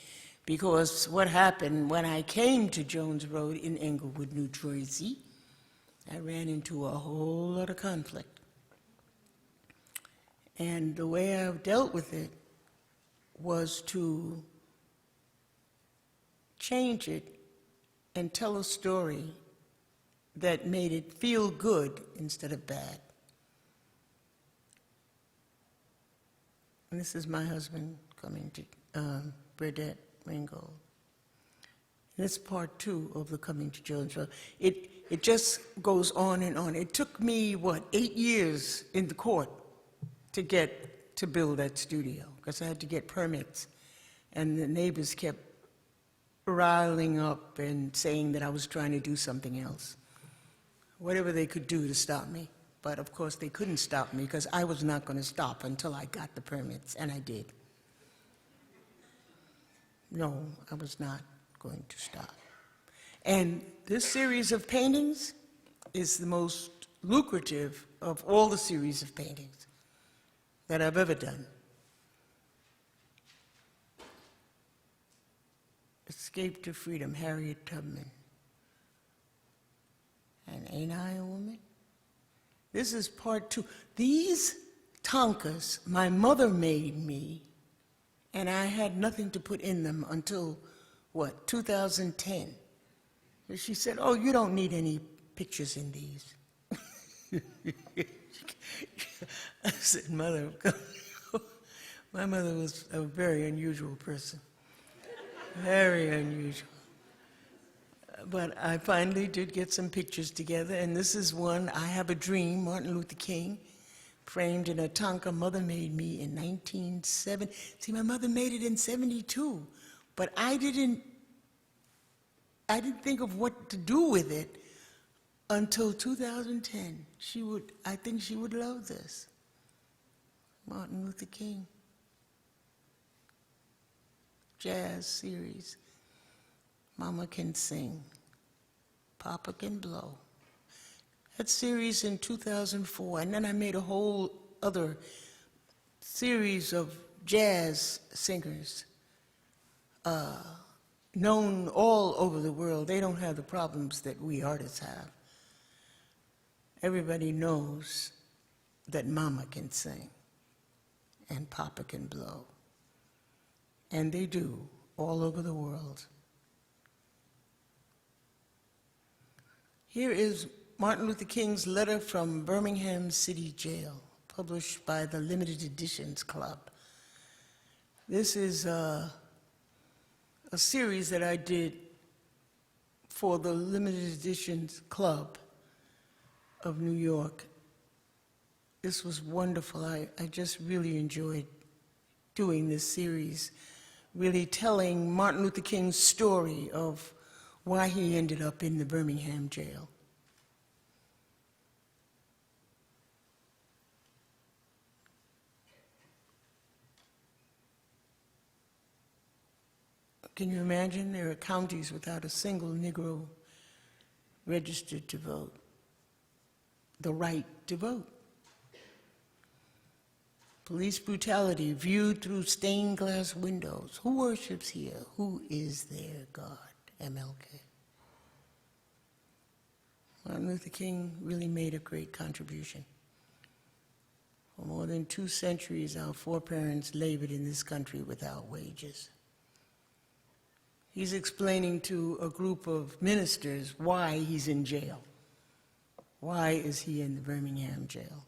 because what happened when I came to Jones Road in Englewood, New Jersey, I ran into a whole lot of conflict. And the way I dealt with it was to change it and tell a story that made it feel good instead of bad. And this is my husband coming to Burdette Ringgold. And it's part 2 of the Coming to Jones Road. It just goes on and on. It took me, 8 years in the court to build that studio, because I had to get permits. And the neighbors kept riling up and saying that I was trying to do something else. Whatever they could do to stop me. But of course they couldn't stop me, because I was not going to stop until I got the permits, and I did. No, I was not going to stop. And this series of paintings is the most lucrative of all the series of paintings that I've ever done. Escape to Freedom, Harriet Tubman. And Ain't I a Woman? This is part 2. These tonkas, my mother made me, and I had nothing to put in them until, 2010. She said, "Oh, you don't need any pictures in these." I said, "Mother," my mother was a very unusual person, very unusual. But I finally did get some pictures together, and this is one, I Have a Dream, Martin Luther King, framed in a tonka mother made me in 1970. See, my mother made it in 72, but I didn't think of what to do with it until 2010. I think she would love this. Martin Luther King. Jazz series. Mama Can Sing. Papa Can Blow. That series in 2004, and then I made a whole other series of jazz singers known all over the world. They don't have the problems that we artists have. Everybody knows that Mama can sing and Papa can blow. And they do, all over the world. Here is Martin Luther King's letter from Birmingham City Jail, published by the Limited Editions Club. This is a series that I did for the Limited Editions Club of New York. This was wonderful. I just really enjoyed doing this series, really telling Martin Luther King's story of why he ended up in the Birmingham jail. Can you imagine? There are counties without a single Negro registered to vote. The right to vote. Police brutality viewed through stained glass windows. Who worships here? Who is their God? MLK. Martin Luther King really made a great contribution. For more than 2 centuries, our foreparents labored in this country without wages. He's explaining to a group of ministers why he's in jail. Why is he in the Birmingham jail?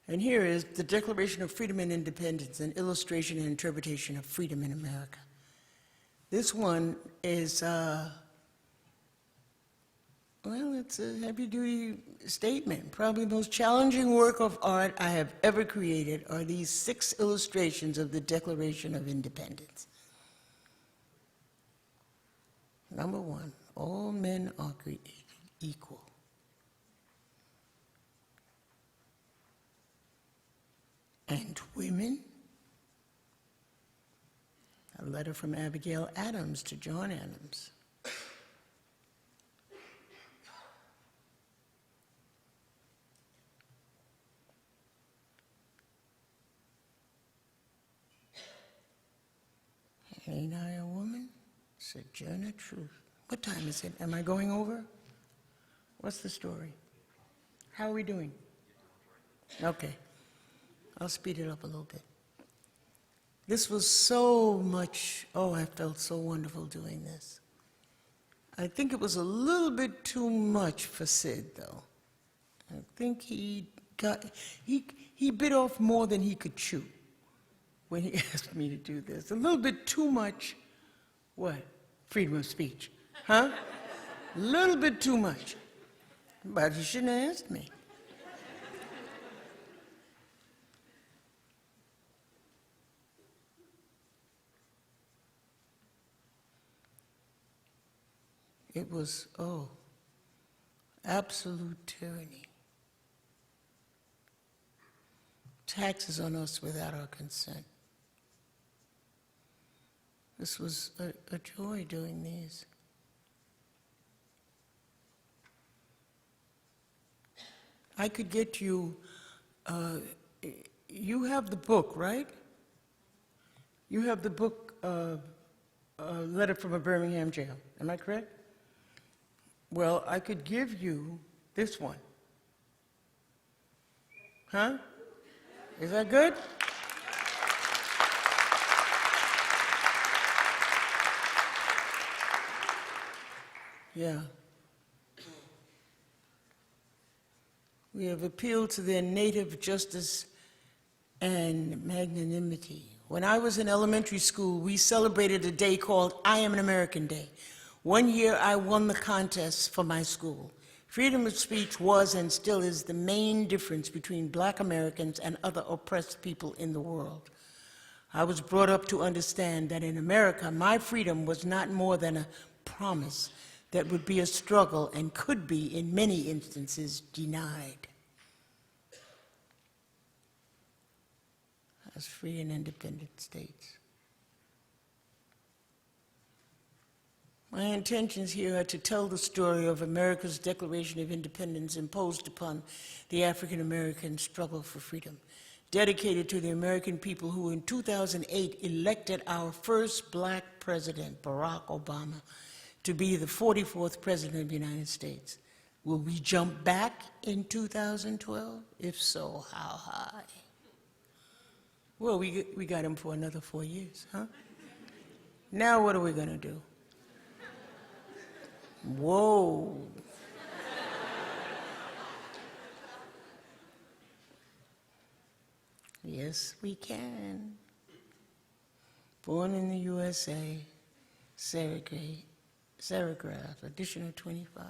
And here is the Declaration of Freedom and Independence, an illustration and interpretation of freedom in America. This one is, well, it's a heavy-duty statement. Probably the most challenging work of art I have ever created are these 6 illustrations of the Declaration of Independence. Number 1, all men are created equal. And women? A letter from Abigail Adams to John Adams. Ain't I a woman? Sojourner Truth. What time is it? Am I going over? What's the story? How are we doing? Okay. I'll speed it up a little bit. This was so much, oh, I felt so wonderful doing this. I think it was a little bit too much for Sid, though. I think he bit off more than he could chew when he asked me to do this. A little bit too much, what? Freedom of speech, huh? A little bit too much. But he shouldn't have asked me. It was, oh, absolute tyranny. Taxes on us without our consent. This was a joy doing these. I could get you, you have the book, right? You have the book, Letter from a Birmingham Jail, am I correct? Well, I could give you this one. Huh? Is that good? Yeah. We have appealed to their native justice and magnanimity. When I was in elementary school, we celebrated a day called I Am an American Day. One year, I won the contest for my school. Freedom of speech was and still is the main difference between Black Americans and other oppressed people in the world. I was brought up to understand that in America, my freedom was not more than a promise that would be a struggle and could be, in many instances, denied. As free and independent states. My intentions here are to tell the story of America's Declaration of Independence imposed upon the African American struggle for freedom, dedicated to the American people who in 2008 elected our first black president, Barack Obama, to be the 44th president of the United States. Will we jump back in 2012? If so, how high? Well, we got him for another 4 years, huh? Now what are we gonna do? Whoa. Yes, we can. Born in the USA, serigraph, additional 25.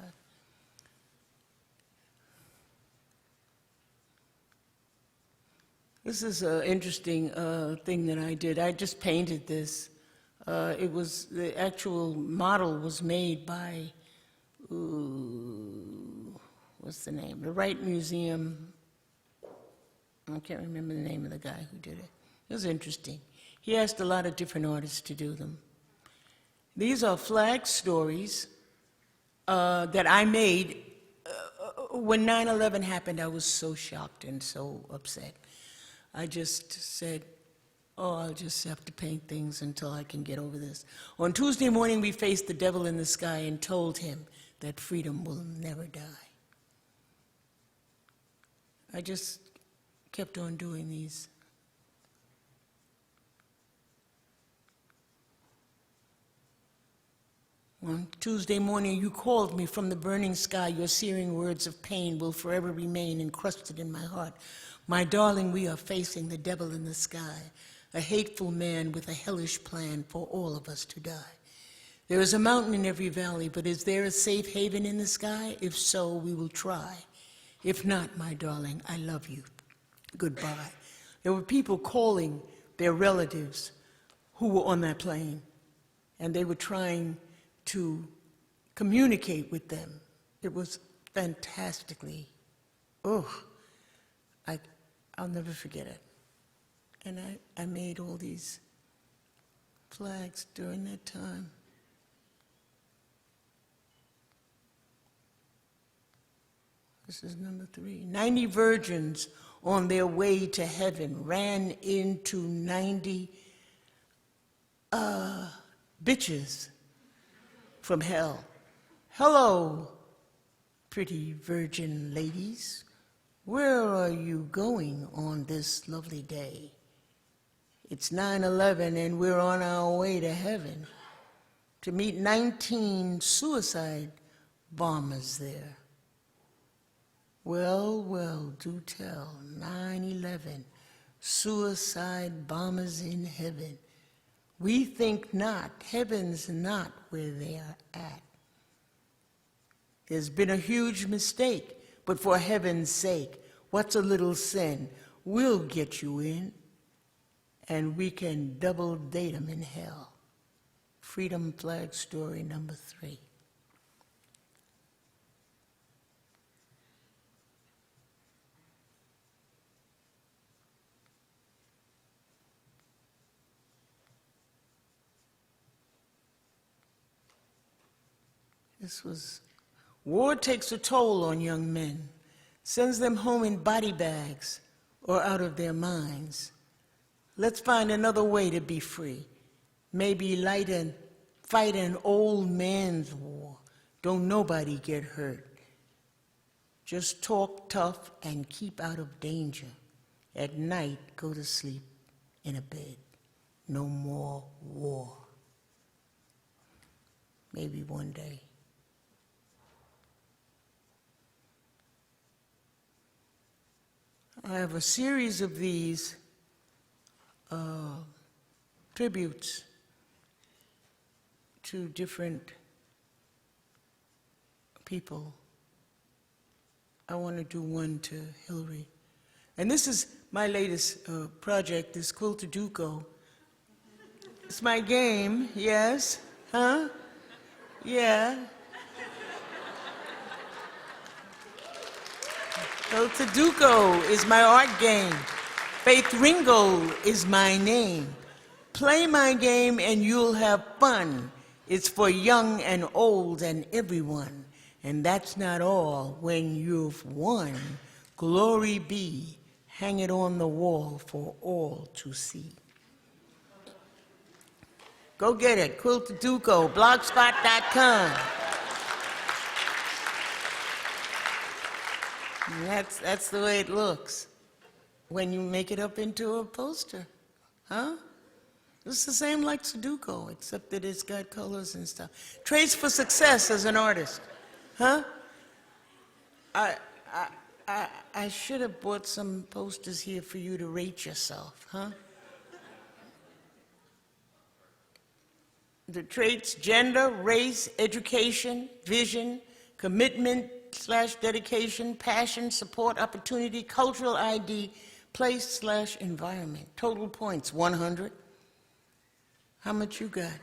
This is an interesting thing that I did. I just painted this. It was, the actual model was made by, what's the name? The Wright Museum. I can't remember the name of the guy who did it. It was interesting. He asked a lot of different artists to do them. These are flag stories that I made. When 9/11 happened, I was so shocked and so upset. I just said, oh, I'll just have to paint things until I can get over this. On Tuesday morning, we faced the devil in the sky and told him that freedom will never die. I just kept on doing these. On Tuesday morning, you called me from the burning sky. Your searing words of pain will forever remain encrusted in my heart. My darling, we are facing the devil in the sky, a hateful man with a hellish plan for all of us to die. There is a mountain in every valley, but is there a safe haven in the sky? If so, we will try. If not, my darling, I love you. Goodbye. There were people calling their relatives who were on that plane, and they were trying to communicate with them. It was fantastically, I'll never forget it. And I made all these flags during that time. This is number 3. 90 virgins on their way to heaven ran into 90 bitches from hell. Hello, pretty virgin ladies. Where are you going on this lovely day? It's 9/11 and we're on our way to heaven to meet 19 suicide bombers there. Well, well, do tell, 9/11, suicide bombers in heaven. We think not, heaven's not where they are at. There's been a huge mistake, but for heaven's sake, what's a little sin? We'll get you in, and we can double date 'em in hell. Freedom flag story number 3. This was, war takes a toll on young men, sends them home in body bags or out of their minds. Let's find another way to be free. Maybe fight an old man's war. Don't nobody get hurt. Just talk tough and keep out of danger. At night, go to sleep in a bed. No more war. Maybe one day. I have a series of these tributes to different people. I want to do one to Hillary. And this is my latest project, this Quiltaduco. It's my game, yes, huh? Yeah. So Sudoku is my art game. Faith Ringgold is my name. Play my game and you'll have fun. It's for young and old and everyone. And that's not all. When you've won, glory be. Hang it on the wall for all to see. Go get it. Quilt Sudoku, blogspot.com. And that's the way it looks when you make it up into a poster, huh? It's the same like Sudoku, except that it's got colors and stuff. Traits for success as an artist, huh? I should have bought some posters here for you to rate yourself, huh? The traits: gender, race, education, vision, commitment/dedication, passion, support, opportunity, cultural ID, place/environment. Total points, 100. How much you got?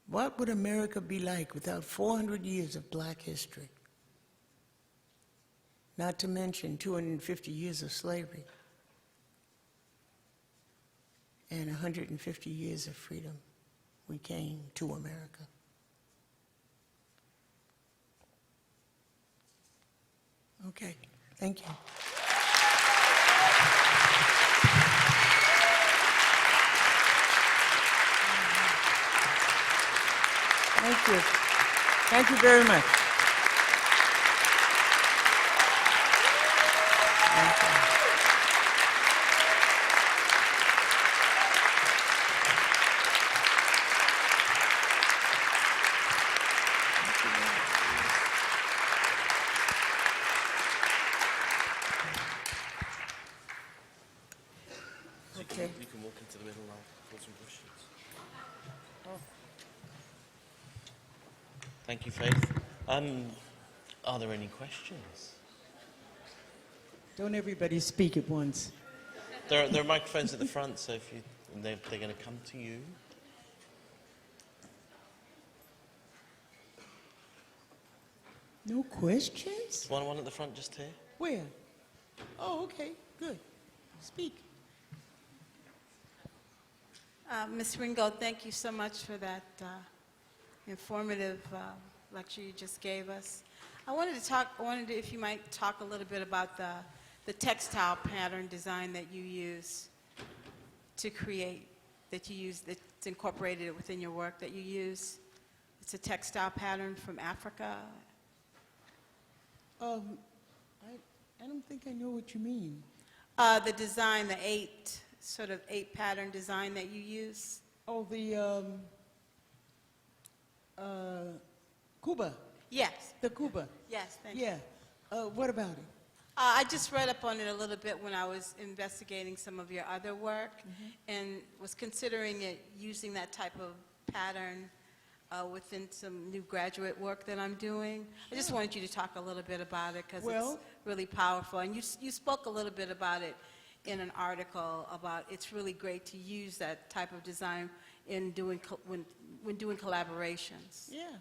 What would America be like without 400 years of black history? Not to mention 250 years of slavery and 150 years of freedom. We came to America. Okay, thank you. Thank you. Thank you very much. Thank you. Okay. You can walk into the middle and I'll pull some questions. Thank you, Faith. Are there any questions? Don't everybody speak at once. There are microphones at the front, so if you, they're going to come to you. No questions? One at the front just here. Where? Oh, okay, good. Speak. Ms. Ringgold, thank you so much for that informative lecture you just gave us. I wanted if you might talk a little bit about the textile pattern design that you use to create, that's incorporated within your work that you use. It's a textile pattern from Africa. I don't think I know what you mean. The design, the eight pattern design that you use. Oh, the Cuba. Yes. The Cuba. Yes, thank you. Yeah. What about it? I just read up on it a little bit when I was investigating some of your other work, and was considering using that type of pattern within some new graduate work that I'm doing. I just wanted you to talk a little bit about it because it's really powerful. And you spoke a little bit about it in an article about it's really great to use that type of design in when doing collaborations. Yeah.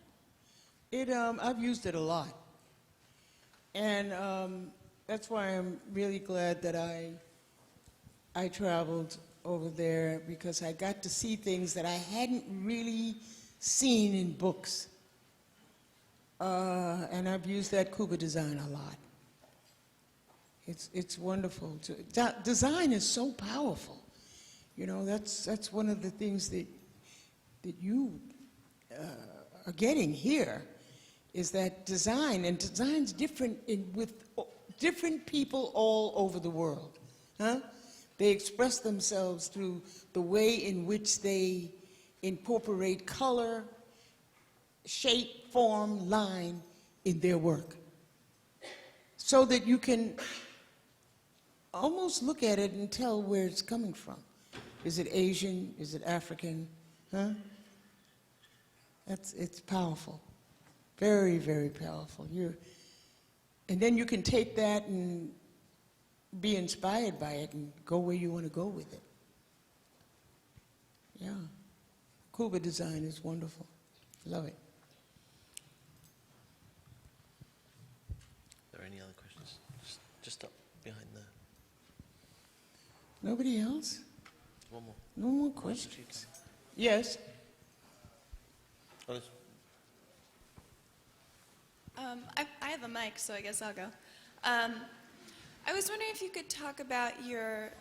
I've used it a lot. And that's why I'm really glad that I traveled over there, because I got to see things that I hadn't really seen in books. And I've used that Cuba design a lot. It's wonderful. Design is so powerful. You know, that's one of the things that you are getting here, is that design's different with different people all over the world. Huh? They express themselves through the way in which they incorporate color, shape, form, line in their work, so that you can almost look at it and tell where it's coming from. Is it Asian? Is it African? Huh? It's powerful. Very, very powerful. And then you can take that and be inspired by it and go where you want to go with it. Yeah. Cuba design is wonderful. Love it. Are there any other questions? Just up behind there. Nobody else? One more. No more questions? Yes? Oh, there's- I have a mic, so I guess I'll go. I was wondering if you could talk about your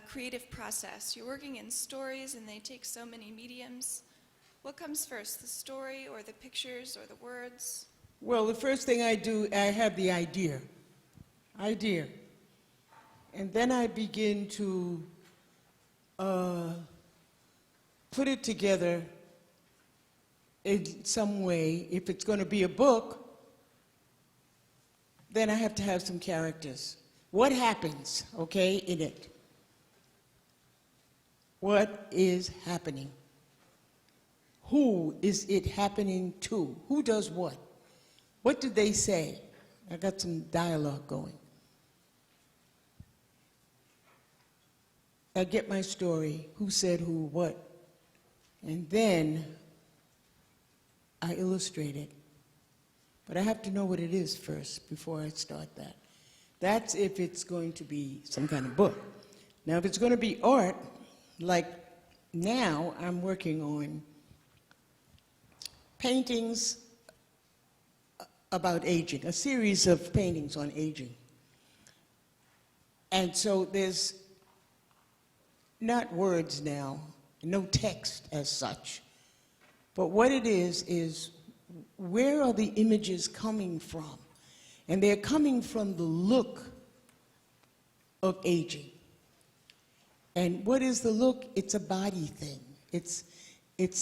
creative process. You're working in stories, and they take so many mediums. What comes first, the story or the pictures or the words? Well, the first thing I do, I have the idea. And then I begin to put it together in some way. If it's going to be a book, then I have to have some characters. What happens, okay, in it? What is happening? Who is it happening to? Who does what? What did they say? I got some dialogue going. I get my story, who said who, what, and then I illustrate it. But I have to know what it is first before I start that. That's if it's going to be some kind of book. Now, if it's going to be art, like now I'm working on paintings about aging, a series of paintings on aging. And so there's not words now, no text as such, but what it is where are the images coming from? And they're coming from the look of aging. And what is the look? It's a body thing. It's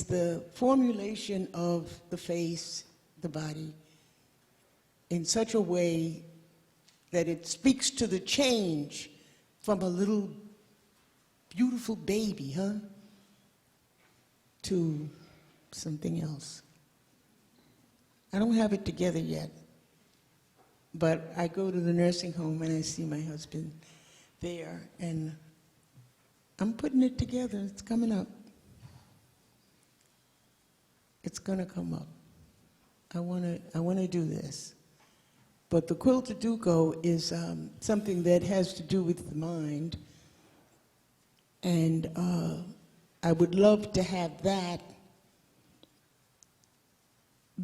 the formulation of the face, the body, in such a way that it speaks to the change from a little beautiful baby, to something else. I don't have it together yet, but I go to the nursing home and I see my husband there, and I'm putting it together. It's coming up. It's gonna come up. I wanna do this. But the Quilt to Duco is something that has to do with the mind, and I would love to have that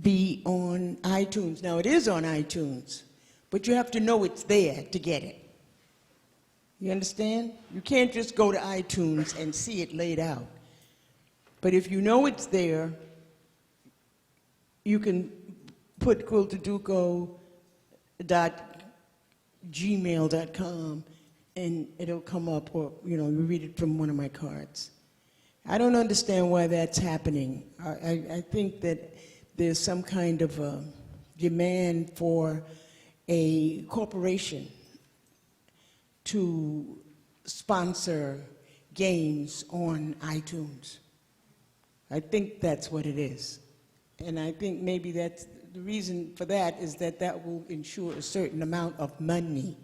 be on iTunes. Now, it is on iTunes, but you have to know it's there to get it. You understand? You can't just go to iTunes and see it laid out. But if you know it's there, you can put quiltaduco.gmail.com and it'll come up, or you read it from one of my cards. I don't understand why that's happening. I think that there's some kind of a demand for a corporation to sponsor games on iTunes. I think that's what it is. And I think maybe that's the reason for that, is that that will ensure a certain amount of money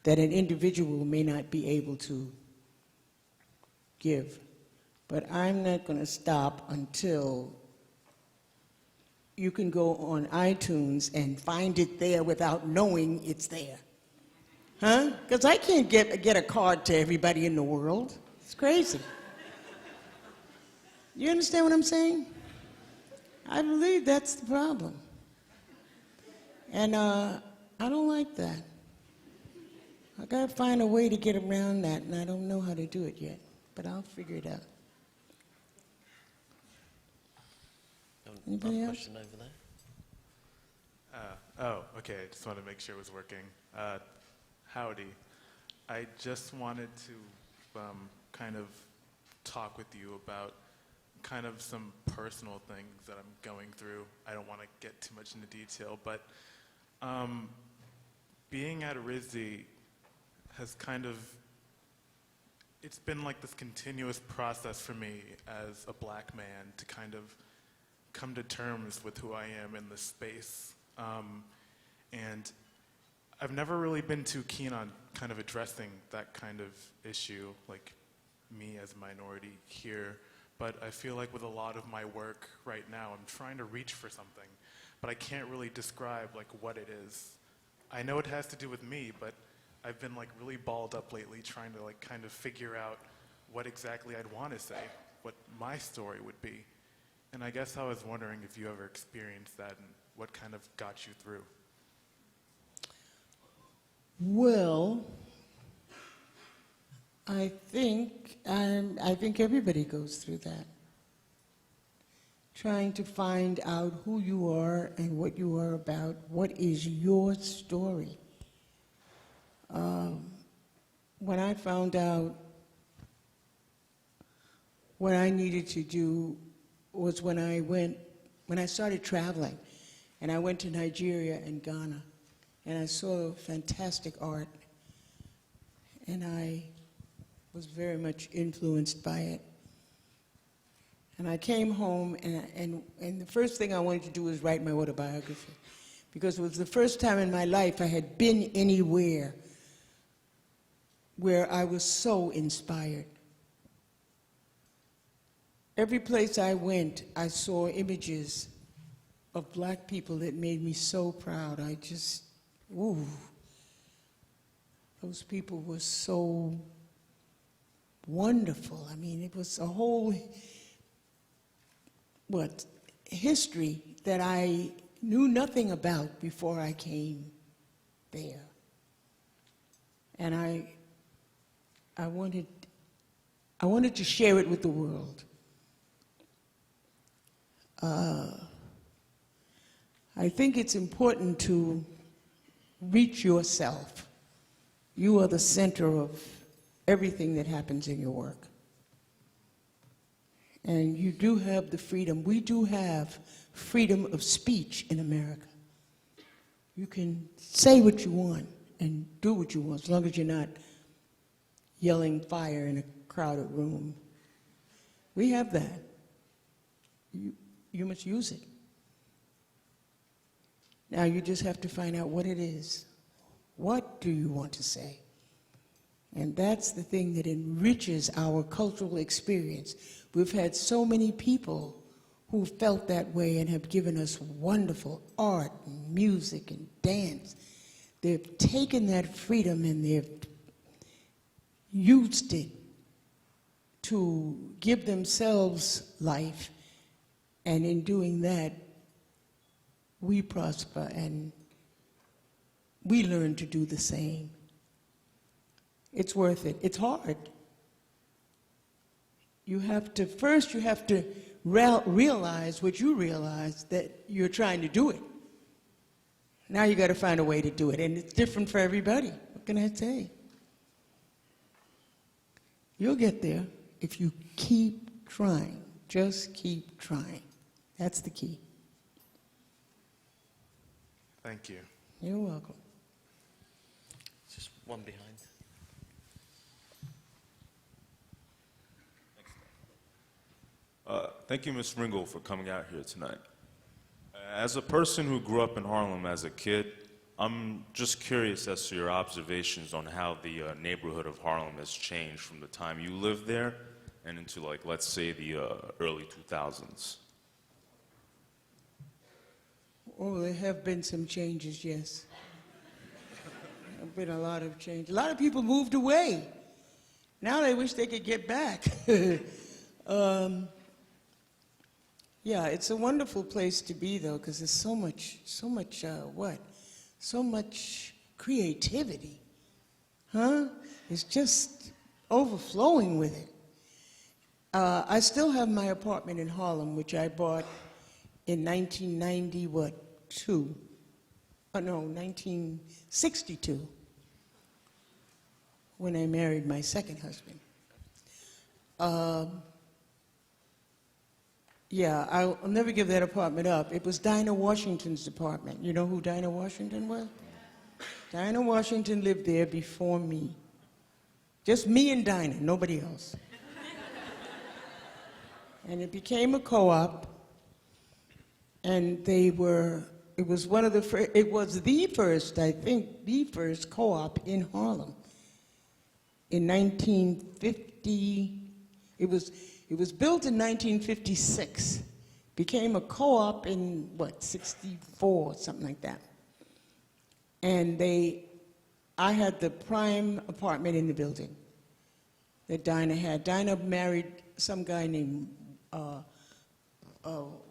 that an individual may not be able to give. But I'm not going to stop until you can go on iTunes and find it there without knowing it's there. Huh? Because I can't get a card to everybody in the world. It's crazy. You understand what I'm saying? I believe that's the problem. And I don't like that. I gotta find a way to get around that, and I don't know how to do it yet, but I'll figure it out. Anybody else? Question over there. Okay, I just wanted to make sure it was working. Howdy. I just wanted to kind of talk with you about kind of some personal things that I'm going through. I don't want to get too much into detail, but being at RISD has kind of, it's been like this continuous process for me as a black man to kind of come to terms with who I am in this space. And I've never really been too keen on kind of addressing that kind of issue, like me as a minority here. But I feel like with a lot of my work right now, I'm trying to reach for something, but I can't really describe like what it is. I know it has to do with me, but I've been like really balled up lately trying to like kind of figure out what exactly I'd want to say, what my story would be. And I guess I was wondering if you ever experienced that and what kind of got you through. Well, I think everybody goes through that. Trying to find out who you are and what you are about, what is your story. When I found out what I needed to do was when I started traveling, and I went to Nigeria and Ghana, and I saw fantastic art, and I was very much influenced by it. And I came home, and the first thing I wanted to do was write my autobiography, because it was the first time in my life I had been anywhere where I was so inspired. Every place I went, I saw images of black people that made me so proud. I just, ooh, those people were so wonderful. I mean, it was a whole, history that I knew nothing about before I came there. And I wanted to share it with the world. I think it's important to reach yourself. You are the center of everything that happens in your work. And you do have the freedom. We do have freedom of speech in America. You can say what you want and do what you want, as long as you're not yelling fire in a crowded room. We have that. You must use it. Now you just have to find out what it is. What do you want to say? And that's the thing that enriches our cultural experience. We've had so many people who felt that way and have given us wonderful art and music and dance. They've taken that freedom and they've used it to give themselves life. And in doing that, we prosper and we learn to do the same. It's worth it. It's hard. First you have to realize what you realize, that you're trying to do it. Now you got to find a way to do it, and it's different for everybody. What can I say? You'll get there if you keep trying. Just keep trying. That's the key. Thank you. You're welcome. Just one behind. Thank you, Ms. Ringgold, for coming out here tonight. As a person who grew up in Harlem as a kid, I'm just curious as to your observations on how the neighborhood of Harlem has changed from the time you lived there and into, like, let's say, the early 2000s. Oh, there have been some changes, yes. There have been a lot of change. A lot of people moved away. Now they wish they could get back. Yeah, it's a wonderful place to be, though, because there's so much creativity, huh? It's just overflowing with it. I still have my apartment in Harlem, which I bought in 1962, when I married my second husband. Yeah, I'll never give that apartment up. It was Dinah Washington's apartment. You know who Dinah Washington was? Dinah Washington lived there before me. Just me and Dinah, nobody else. And it became a co-op, and they were It was one of the first, it was the first, I think, the first co-op in Harlem. In 1950, it was built in 1956. Became a co-op in, what, 64, something like that. And I had the prime apartment in the building that Dinah had. Dinah married some guy named,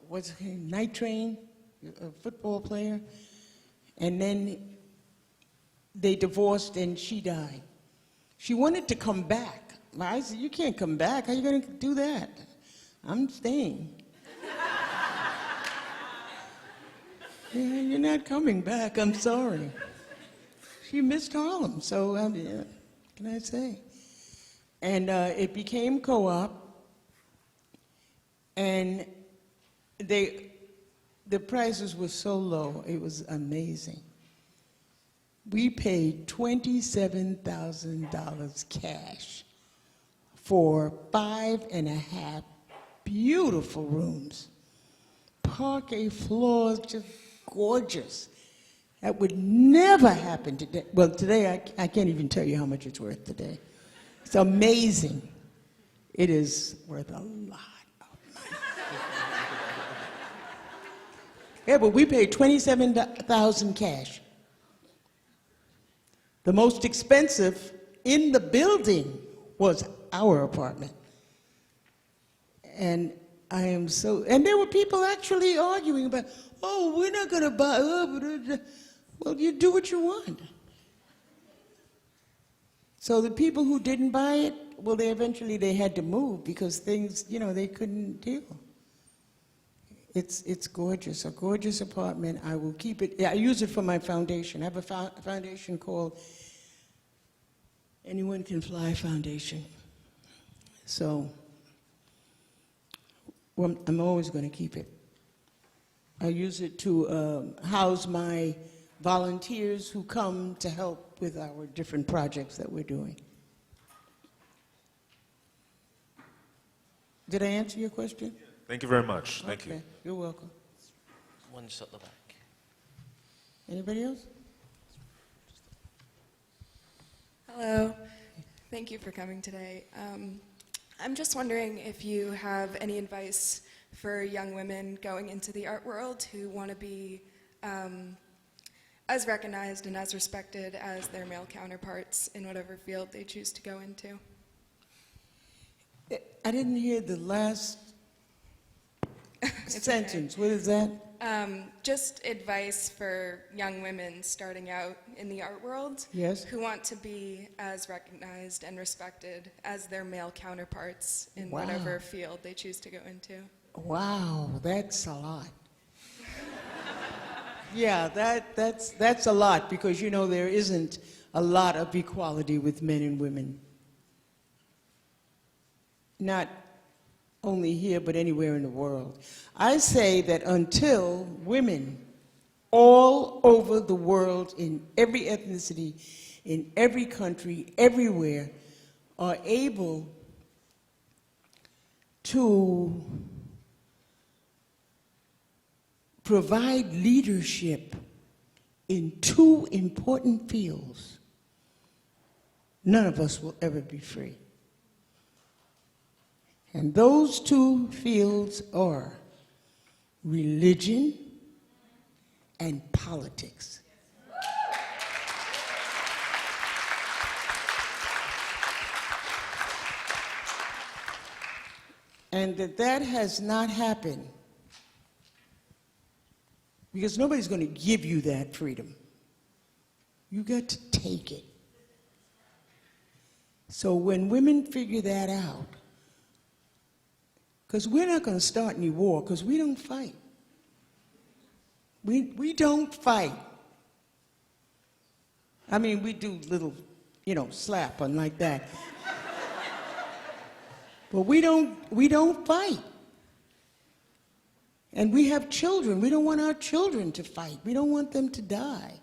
what's his name, Night Train, a football player. And then they divorced and she died. She wanted to come back. I said, you can't come back. How are you going to do that? I'm staying. Yeah, you're not coming back. I'm sorry. She missed Harlem, so what can I say? And it became co-op, and the prices were so low, it was amazing. We paid $27,000 cash for 5.5 beautiful rooms. Parquet floors, just gorgeous. That would never happen today. Well, today I can't even tell you how much it's worth today. It's amazing. It is worth a lot of money. Yeah, but we paid $27,000 cash. The most expensive in the building was our apartment. And I am so, and there were people actually arguing about, oh, we're not going to buy, well, you do what you want. So the people who didn't buy it, well, they eventually had to move because things, they couldn't deal. It's gorgeous, a gorgeous apartment. I will keep it. Yeah, I use it for my foundation. I have a foundation called Anyone Can Fly Foundation. So I'm always going to keep it. I use it to house my volunteers who come to help with our different projects that we're doing. Did I answer your question? Thank you very much. Thank you. Okay, you're welcome. One just at the back. Anybody else? Hello. Thank you for coming today. I'm just wondering if you have any advice for young women going into the art world who want to be as recognized and as respected as their male counterparts in whatever field they choose to go into. I didn't hear the last sentence. Okay. What is that? Just advice for young women starting out in the art world Yes. who want to be as recognized and respected as their male counterparts in Wow. whatever field they choose to go into. Wow, that's a lot. Yeah, that's a lot because, there isn't a lot of equality with men and women. Not only here, but anywhere in the world. I say that until women all over the world, in every ethnicity, in every country, everywhere, are able to provide leadership in two important fields, none of us will ever be free. And those two fields are religion and politics. And that has not happened because nobody's going to give you that freedom. You got to take it. So when women figure that out, because we're not going to start any war, because we don't fight. We don't fight. I mean, we do little, slap on like that. But we don't fight. And we have children. We don't want our children to fight. We don't want them to die.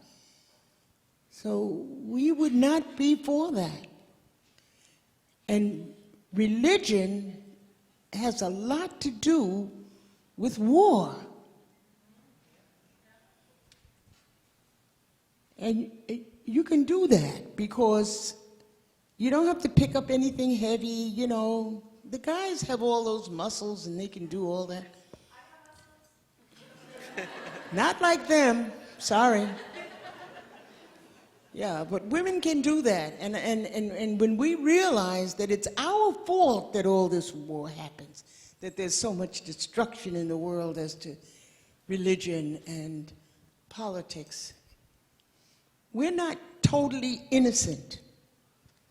So we would not be for that. And religion has a lot to do with war. And you can do that because you don't have to pick up anything heavy, you know. The guys have all those muscles and they can do all that. Not like them, sorry. Yeah, but women can do that. And when we realize that it's our fault that all this war happens, that there's so much destruction in the world as to religion and politics, we're not totally innocent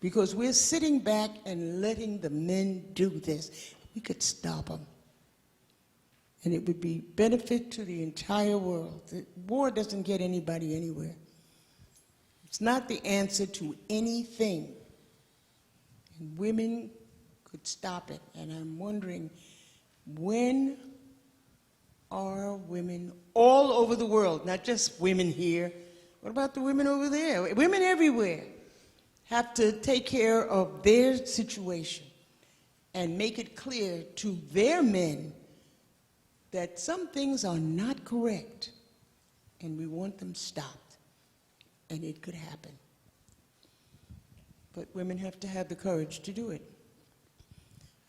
because we're sitting back and letting the men do this. We could stop them. And it would be benefit to the entire world. The war doesn't get anybody anywhere. It's not the answer to anything. And women could stop it. And I'm wondering, when are women all over the world, not just women here, what about the women over there? Women everywhere have to take care of their situation and make it clear to their men that some things are not correct and we want them stopped, and it could happen. But women have to have the courage to do it.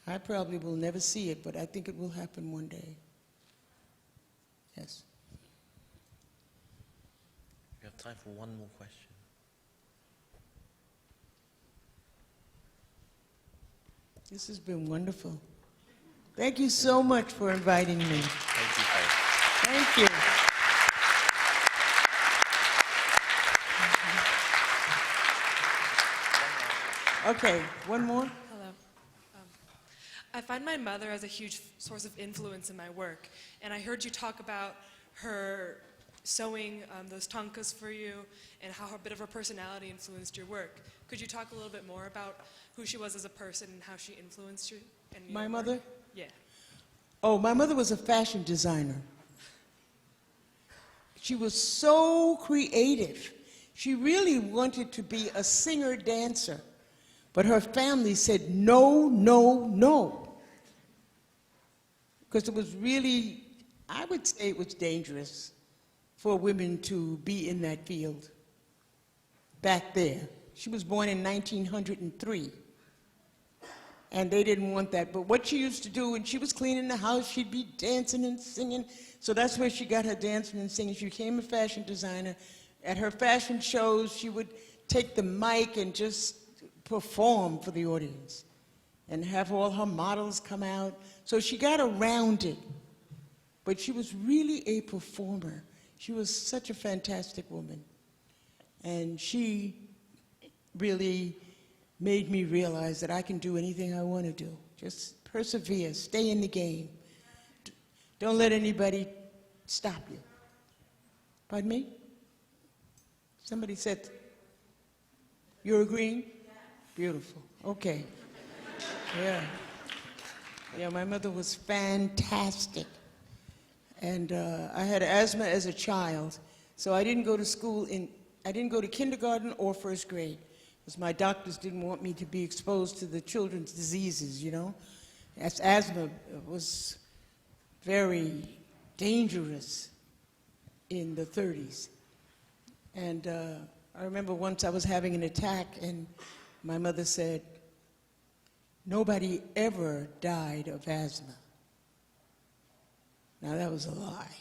I probably will never see it, but I think it will happen one day. Yes. We have time for one more question. This has been wonderful. Thank you so much for inviting me. Thank you, Faith. Thank you. Okay, one more. Hello. I find my mother as a huge source of influence in my work, and I heard you talk about her sewing those tankas for you and how a bit of her personality influenced your work. Could you talk a little bit more about who she was as a person and how she influenced you? And My your mother? work? Yeah. Oh, my mother was a fashion designer. She was so creative. She really wanted to be a singer-dancer, but her family said no, no, no. Because it was really, I would say it was dangerous for women to be in that field back there. She was born in 1903. And they didn't want that. But what she used to do when she was cleaning the house, she'd be dancing and singing. So that's where she got her dancing and singing. She became a fashion designer. At her fashion shows, she would take the mic and just perform for the audience and have all her models come out. So she got around it. But she was really a performer. She was such a fantastic woman. And she really made me realize that I can do anything I want to do. Just persevere, stay in the game. Don't let anybody stop you. Pardon me? Somebody said, you're agreeing? Beautiful, okay. Yeah. Yeah, my mother was fantastic. And I had asthma as a child, so I didn't go to school I didn't go to kindergarten or first grade, because my doctors didn't want me to be exposed to the children's diseases, you know. Asthma was very dangerous in the 30s. And I remember once I was having an attack, and my mother said, nobody ever died of asthma. Now that was a lie.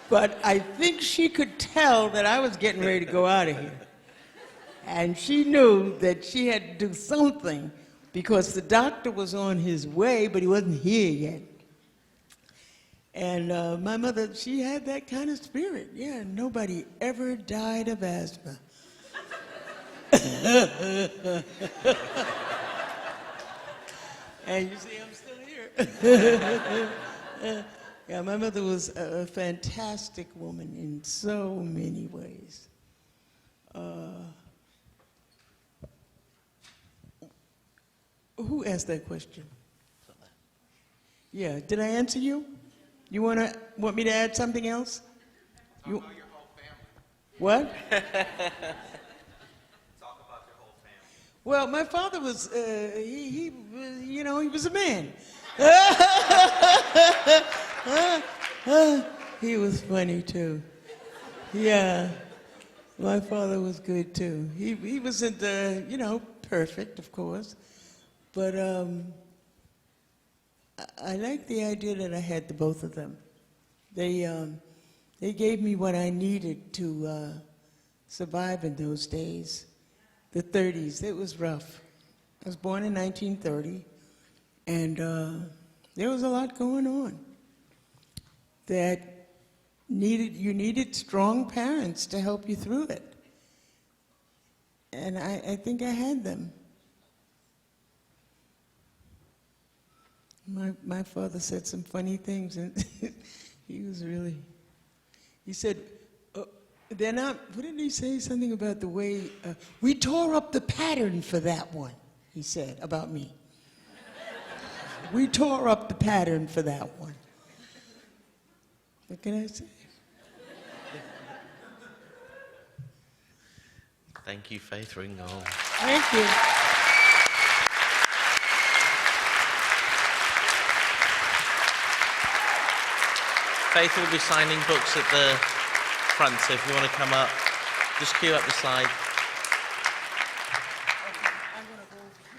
But I think she could tell that I was getting ready to go out of here. And she knew that she had to do something because the doctor was on his way, but he wasn't here yet. And my mother, she had that kind of spirit. Yeah, nobody ever died of asthma. And you see, I'm still here. Yeah, my mother was a fantastic woman in so many ways. Who asked that question? Yeah, did I answer you? You want me to add something else? Talk about your whole family. What? Talk about your whole family. Well, my father was, he was a man. He was funny too. Yeah, my father was good too. He wasn't, perfect, of course, but I like the idea that I had the both of them. They gave me what I needed to survive in those days. The 30s, it was rough. I was born in 1930, and there was a lot going on that you needed strong parents to help you through it. And I think I had them. My father said some funny things, and he said, they're not, what did he say? Something about the way, we tore up the pattern for that one, he said about me. We tore up the pattern for that one. What can I say? Thank you, Faith Ringgold. Thank you. Faith will be signing books at the front, so if you want to come up, just queue up the side. I'm going to go over here.